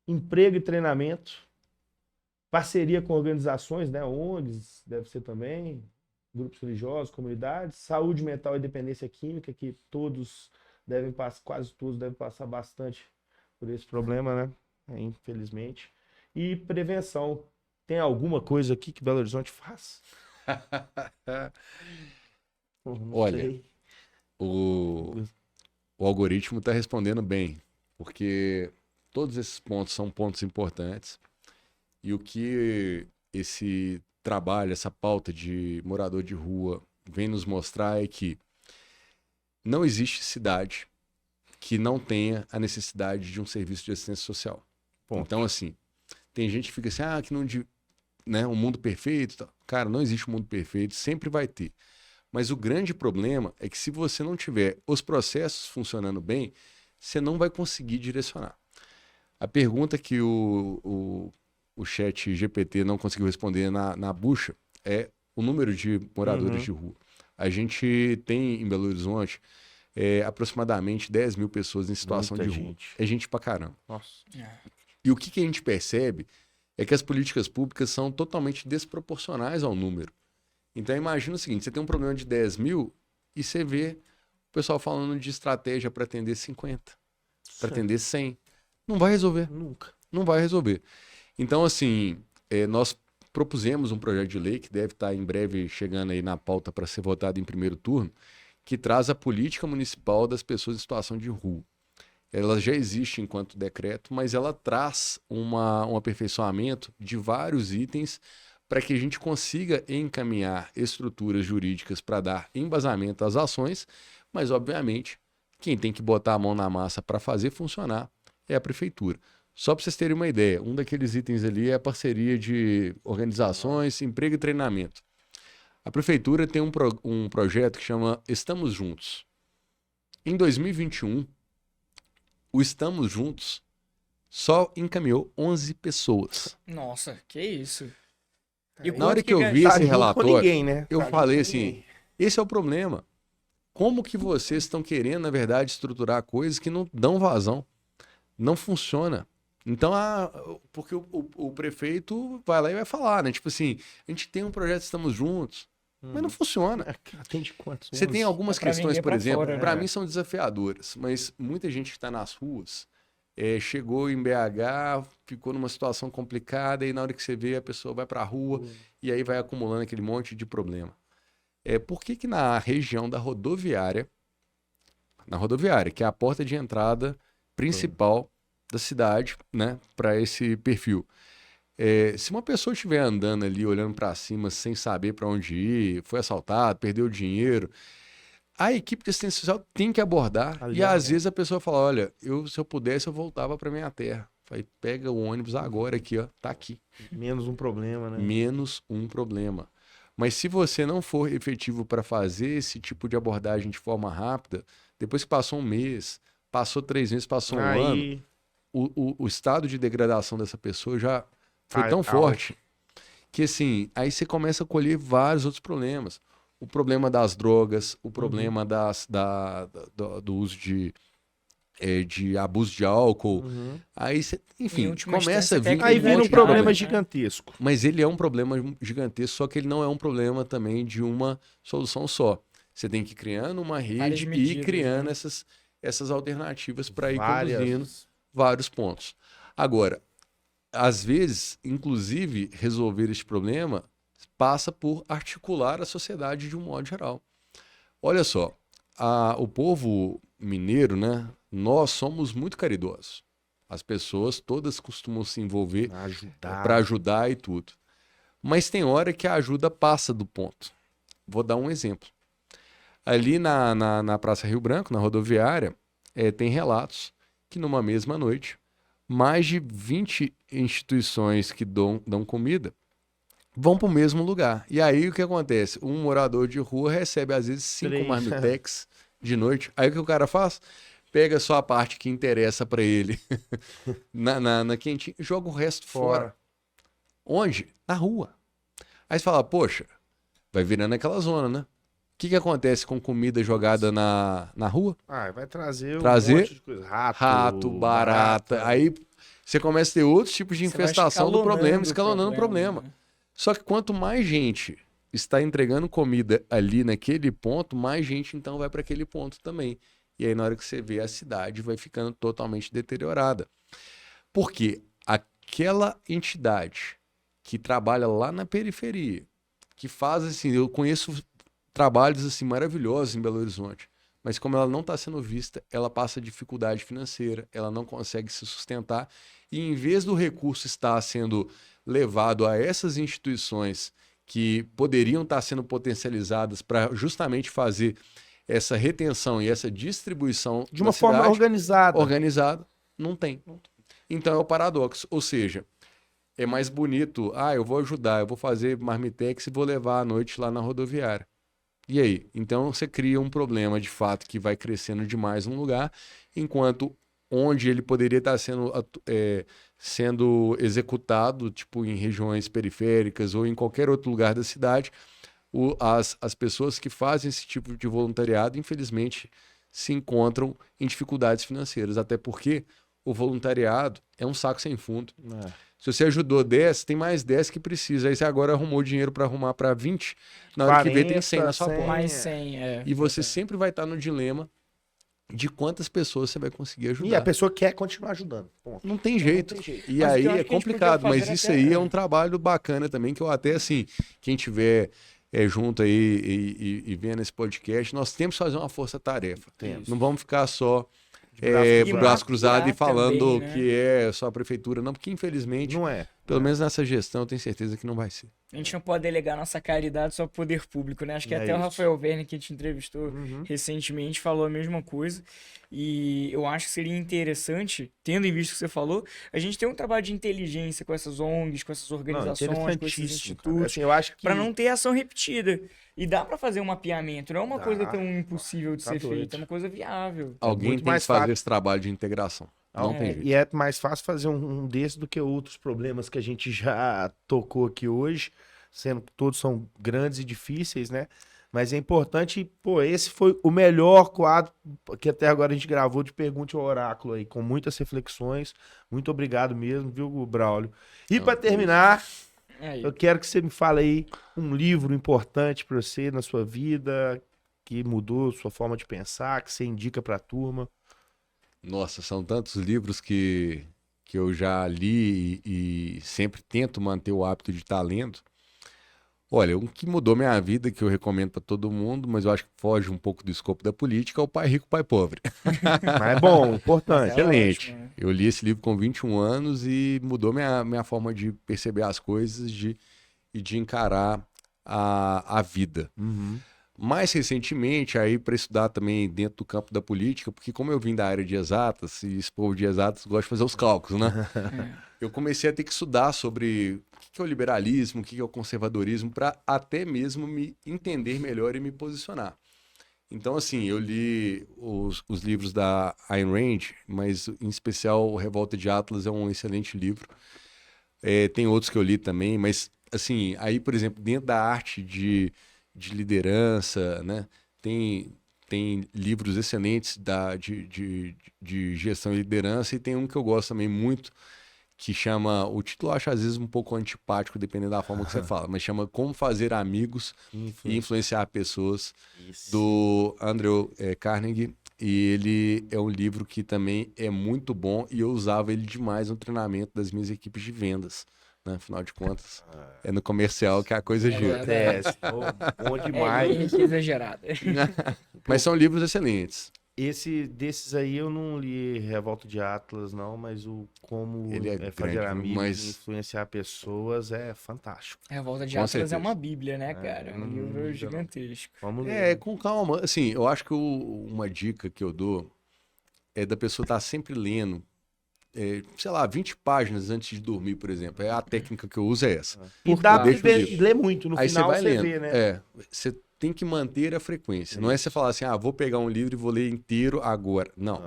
emprego e treinamento, Parceria com organizações, né? ONGs, deve ser também, grupos religiosos, comunidades, saúde mental e dependência química, que todos devem passar, quase todos devem passar bastante por esse problema, né? Infelizmente. E prevenção. Tem alguma coisa aqui que Belo Horizonte faz? Olha, o algoritmo está respondendo bem, porque todos esses pontos são pontos importantes. E o que esse trabalho, essa pauta de morador de rua vem nos mostrar é que não existe cidade que não tenha a necessidade de um serviço de assistência social. Ponto. Então, assim, tem gente que fica assim, que não, né, um mundo perfeito. Cara, não existe um mundo perfeito, sempre vai ter. Mas o grande problema é que se você não tiver os processos funcionando bem, você não vai conseguir direcionar. A pergunta que o chat GPT não conseguiu responder na bucha é o número de moradores de rua. A gente tem em Belo Horizonte aproximadamente 10 mil pessoas em situação de rua. É gente pra caramba. Nossa. E o que a gente percebe é que as políticas públicas são totalmente desproporcionais ao número. Então imagina o seguinte, você tem um problema de 10 mil e você vê o pessoal falando de estratégia para atender 50, para atender 100. Não vai resolver. Nunca. Não vai resolver. Então, assim, nós propusemos um projeto de lei que deve estar em breve chegando aí na pauta para ser votado em primeiro turno, que traz a política municipal das pessoas em situação de rua. Ela já existe enquanto decreto, mas ela traz um aperfeiçoamento de vários itens para que a gente consiga encaminhar estruturas jurídicas para dar embasamento às ações, mas, obviamente, quem tem que botar a mão na massa para fazer funcionar é a prefeitura. Só para vocês terem uma ideia, um daqueles itens ali é a parceria de organizações, emprego e treinamento. A prefeitura tem um projeto que chama Estamos Juntos. Em 2021, o Estamos Juntos só encaminhou 11 pessoas. Nossa, que isso. E na hora que eu vi esse relatório, ninguém, né? eu falei assim, esse é o problema. Como que vocês estão querendo, na verdade, estruturar coisas que não dão vazão? Não funciona. Então, porque o prefeito vai lá e vai falar, né? Tipo assim, a gente tem um projeto Estamos Juntos, mas não funciona. Atende quantos? Você tem algumas questões, por exemplo, para né? mim são desafiadoras, mas muita gente que está nas ruas chegou em BH, ficou numa situação complicada e na hora que você vê, a pessoa vai para a rua e aí vai acumulando aquele monte de problema. Por que na região da rodoviária, que é a porta de entrada principal da cidade, né, para esse perfil, se uma pessoa estiver andando ali, olhando para cima, sem saber para onde ir, foi assaltado, perdeu dinheiro, a equipe de assistência social tem que abordar. E às vezes a pessoa fala, olha, se eu pudesse, eu voltava para minha terra. Falei, pega o ônibus agora aqui, ó, tá aqui. Menos um problema, né? Menos um problema. Mas se você não for efetivo para fazer esse tipo de abordagem de forma rápida, depois que passou um mês, passou 3 meses, passou um ano, o estado de degradação dessa pessoa já foi tão forte que, assim, aí você começa a colher vários outros problemas. O problema das drogas, o problema do uso de abuso de álcool. Aí você, enfim, começa a vir... Aí vira um problema gigantesco. Mas ele é um problema gigantesco, só que ele não é um problema também de uma solução só. Você tem que ir criando uma rede e ir criando essas alternativas para ir conduzindo vários pontos. Agora, às vezes, inclusive, resolver este problema passa por articular a sociedade de um modo geral. Olha só, o povo mineiro, né? Nós somos muito caridosos. As pessoas todas costumam se envolver para ajudar e tudo. Mas tem hora que a ajuda passa do ponto. Vou dar um exemplo. Ali na Praça Rio Branco, na rodoviária, tem relatos que numa mesma noite, mais de 20 instituições que dão comida vão para o mesmo lugar. E aí o que acontece? Um morador de rua recebe às vezes 5 marmitex de noite. Aí o que o cara faz? Pega só a parte que interessa para ele na quentinha e joga o resto fora. Onde? Na rua. Aí você fala, poxa, vai virando aquela zona, né? O que acontece com comida jogada na rua? Vai trazer um monte de coisa. Rato, barata. Aí você começa a ter outros tipos de infestação do problema, escalonando o problema. Né? Só que quanto mais gente está entregando comida ali naquele ponto, mais gente então vai para aquele ponto também. E aí na hora que você vê, a cidade vai ficando totalmente deteriorada. Porque aquela entidade que trabalha lá na periferia, que faz assim, eu conheço trabalhos assim maravilhosos em Belo Horizonte, mas como ela não está sendo vista, ela passa dificuldade financeira, ela não consegue se sustentar, e em vez do recurso estar sendo levado a essas instituições que poderiam estar sendo potencializadas para justamente fazer essa retenção e essa distribuição de uma forma organizada, não tem. Então é o paradoxo, ou seja, é mais bonito, eu vou ajudar, eu vou fazer marmitex e vou levar à noite lá na rodoviária. E aí? Então você cria um problema de fato que vai crescendo demais num lugar, enquanto onde ele poderia estar sendo executado, tipo em regiões periféricas ou em qualquer outro lugar da cidade, as pessoas que fazem esse tipo de voluntariado, infelizmente, se encontram em dificuldades financeiras, até porque o voluntariado é um saco sem fundo. Se você ajudou 10, tem mais 10 que precisa. Aí você agora arrumou dinheiro para arrumar para 20, na hora 40, que vê tem 100 na sua porta. Mais 100, E você sempre vai estar no dilema de quantas pessoas você vai conseguir ajudar. E a pessoa quer continuar ajudando. Ponto. Não tem jeito. E mas aí é complicado, mas isso aí é um trabalho bacana também, que eu até, assim, quem tiver junto aí e vendo esse podcast, nós temos que fazer uma força-tarefa. Não vamos ficar só braço cruzado e falando também, né? Que é só a prefeitura, não, porque infelizmente, não é. Pelo menos nessa gestão, eu tenho certeza que não vai ser. A gente não pode delegar nossa caridade só ao poder público, né? Acho que até o Rafael Verne, que a gente entrevistou recentemente, falou a mesma coisa. E eu acho que seria interessante, tendo em vista o que você falou, a gente ter um trabalho de inteligência com essas ONGs, com essas organizações, com esses institutos, assim, para não ter ação repetida. E dá para fazer um mapeamento, não é uma coisa tão impossível de ser feita, é uma coisa viável. Alguém tem que fazer esse trabalho de integração. Não tem jeito. E é mais fácil fazer um desse do que outros problemas que a gente já tocou aqui hoje, sendo que todos são grandes e difíceis, né? Mas é importante, esse foi o melhor quadro que até agora a gente gravou de Pergunte ao Oráculo aí, com muitas reflexões. Muito obrigado mesmo, viu, Braulio? E para terminar, eu quero que você me fale aí um livro importante para você na sua vida, que mudou sua forma de pensar, que você indica para a turma. Nossa, são tantos livros que eu já li e sempre tento manter o hábito de estar lendo. Olha, um que mudou minha vida, que eu recomendo para todo mundo, mas eu acho que foge um pouco do escopo da política, é o Pai Rico, Pai Pobre. Mas é bom, importante. Excelente. Ótimo, né? Eu li esse livro com 21 anos e mudou minha forma de perceber as coisas e de encarar a vida. Mais recentemente, aí para estudar também dentro do campo da política, porque como eu vim da área de exatas, e esse povo de exatas gosta de fazer os cálculos, né? Eu comecei a ter que estudar sobre o que é o liberalismo, o que é o conservadorismo, para até mesmo me entender melhor e me posicionar. Então, assim, eu li os livros da Ayn Rand, mas em especial o Revolta de Atlas é um excelente livro. Tem outros que eu li também, mas, assim, aí, por exemplo, dentro da arte de liderança, né? Tem livros excelentes de gestão e liderança, e tem um que eu gosto também muito, que chama, o título eu acho às vezes um pouco antipático, dependendo da forma que você fala, mas chama Como Fazer Amigos e Influenciar Pessoas, do Andrew Carnegie, e ele é um livro que também é muito bom, e eu usava ele demais no treinamento das minhas equipes de vendas. Afinal de contas, é no comercial que a coisa gira. Bom demais. Exagerado. Mas são livros excelentes. Desses aí eu não li Revolta de Atlas, não, mas o Como Fazer Amigos e Influenciar Pessoas é fantástico. Revolta de Atlas é uma bíblia, né, cara? Um livro gigantesco. Vamos ler. Com calma. Assim, eu acho que uma dica que eu dou é da pessoa estar sempre lendo, sei lá, 20 páginas antes de dormir, por exemplo. A técnica que eu uso é essa. E dá pra ler muito, no aí final você vai lendo. vê, né? Você tem que manter a frequência. Não é você falar assim, vou pegar um livro e vou ler inteiro agora. Não.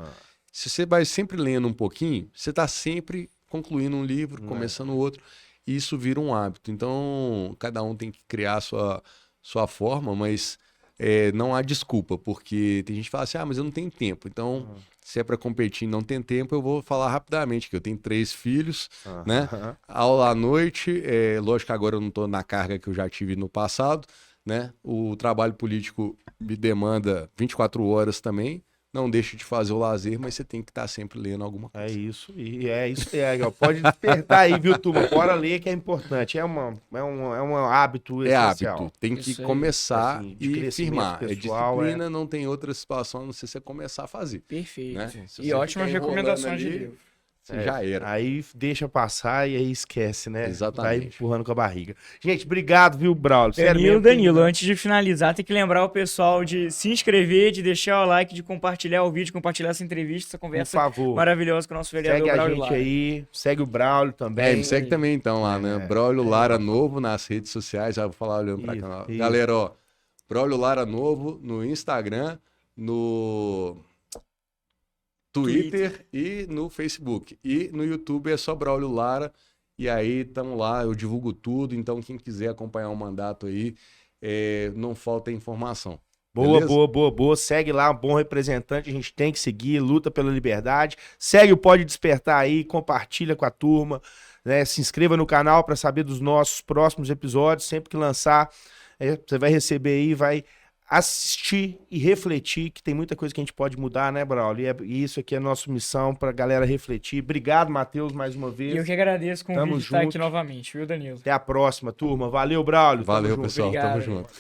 Se você vai sempre lendo um pouquinho, você está sempre concluindo um livro, começando outro, e isso vira um hábito. Então, cada um tem que criar a sua forma, mas não há desculpa, porque tem gente que fala assim, mas eu não tenho tempo. Então, se é para competir e não tem tempo, eu vou falar rapidamente, que eu tenho 3 filhos, né? Aula à noite, lógico que agora eu não estou na carga que eu já tive no passado, né? O trabalho político me demanda 24 horas também. Não deixe de fazer o lazer, mas você tem que estar sempre lendo alguma coisa. É isso ó, pode despertar aí, viu, turma? Bora ler que é importante. É um hábito essencial. É hábito, tem que começar assim, e firmar. Pessoal, disciplina, não tem outra situação a não ser você começar a fazer. Perfeito. Né? E ótimas recomendações de livro. Já era. Aí deixa passar e aí esquece, né? Exatamente. Vai empurrando com a barriga. Gente, obrigado, viu, Braulio? Danilo, antes de finalizar, tem que lembrar o pessoal de se inscrever, de deixar o like, de compartilhar o vídeo, compartilhar essa entrevista, essa conversa maravilhosa com o nosso vereador Braulio Lara. Segue a gente aí, segue o Braulio também. Me segue também então lá, né? Braulio Lara Novo nas redes sociais, já vou falar olhando pra canal. Galera, ó, Braulio Lara Novo no Instagram, no Twitter e no Facebook. E no YouTube é só Braulio Lara. E aí, estamos lá, eu divulgo tudo. Então, quem quiser acompanhar o mandato aí, não falta informação. Boa. Segue lá, um bom representante. A gente tem que seguir, luta pela liberdade. Segue o Pode Despertar aí, compartilha com a turma. Né? Se inscreva no canal para saber dos nossos próximos episódios. Sempre que lançar, você vai receber aí, vai assistir e refletir, que tem muita coisa que a gente pode mudar, né, Braulio? E isso aqui é a nossa missão pra galera refletir. Obrigado, Matheus, mais uma vez. Eu que agradeço com o convite de estar aqui novamente, viu, Danilo? Até a próxima, turma. Valeu, Braulio. Valeu, pessoal. Obrigado. Tamo junto.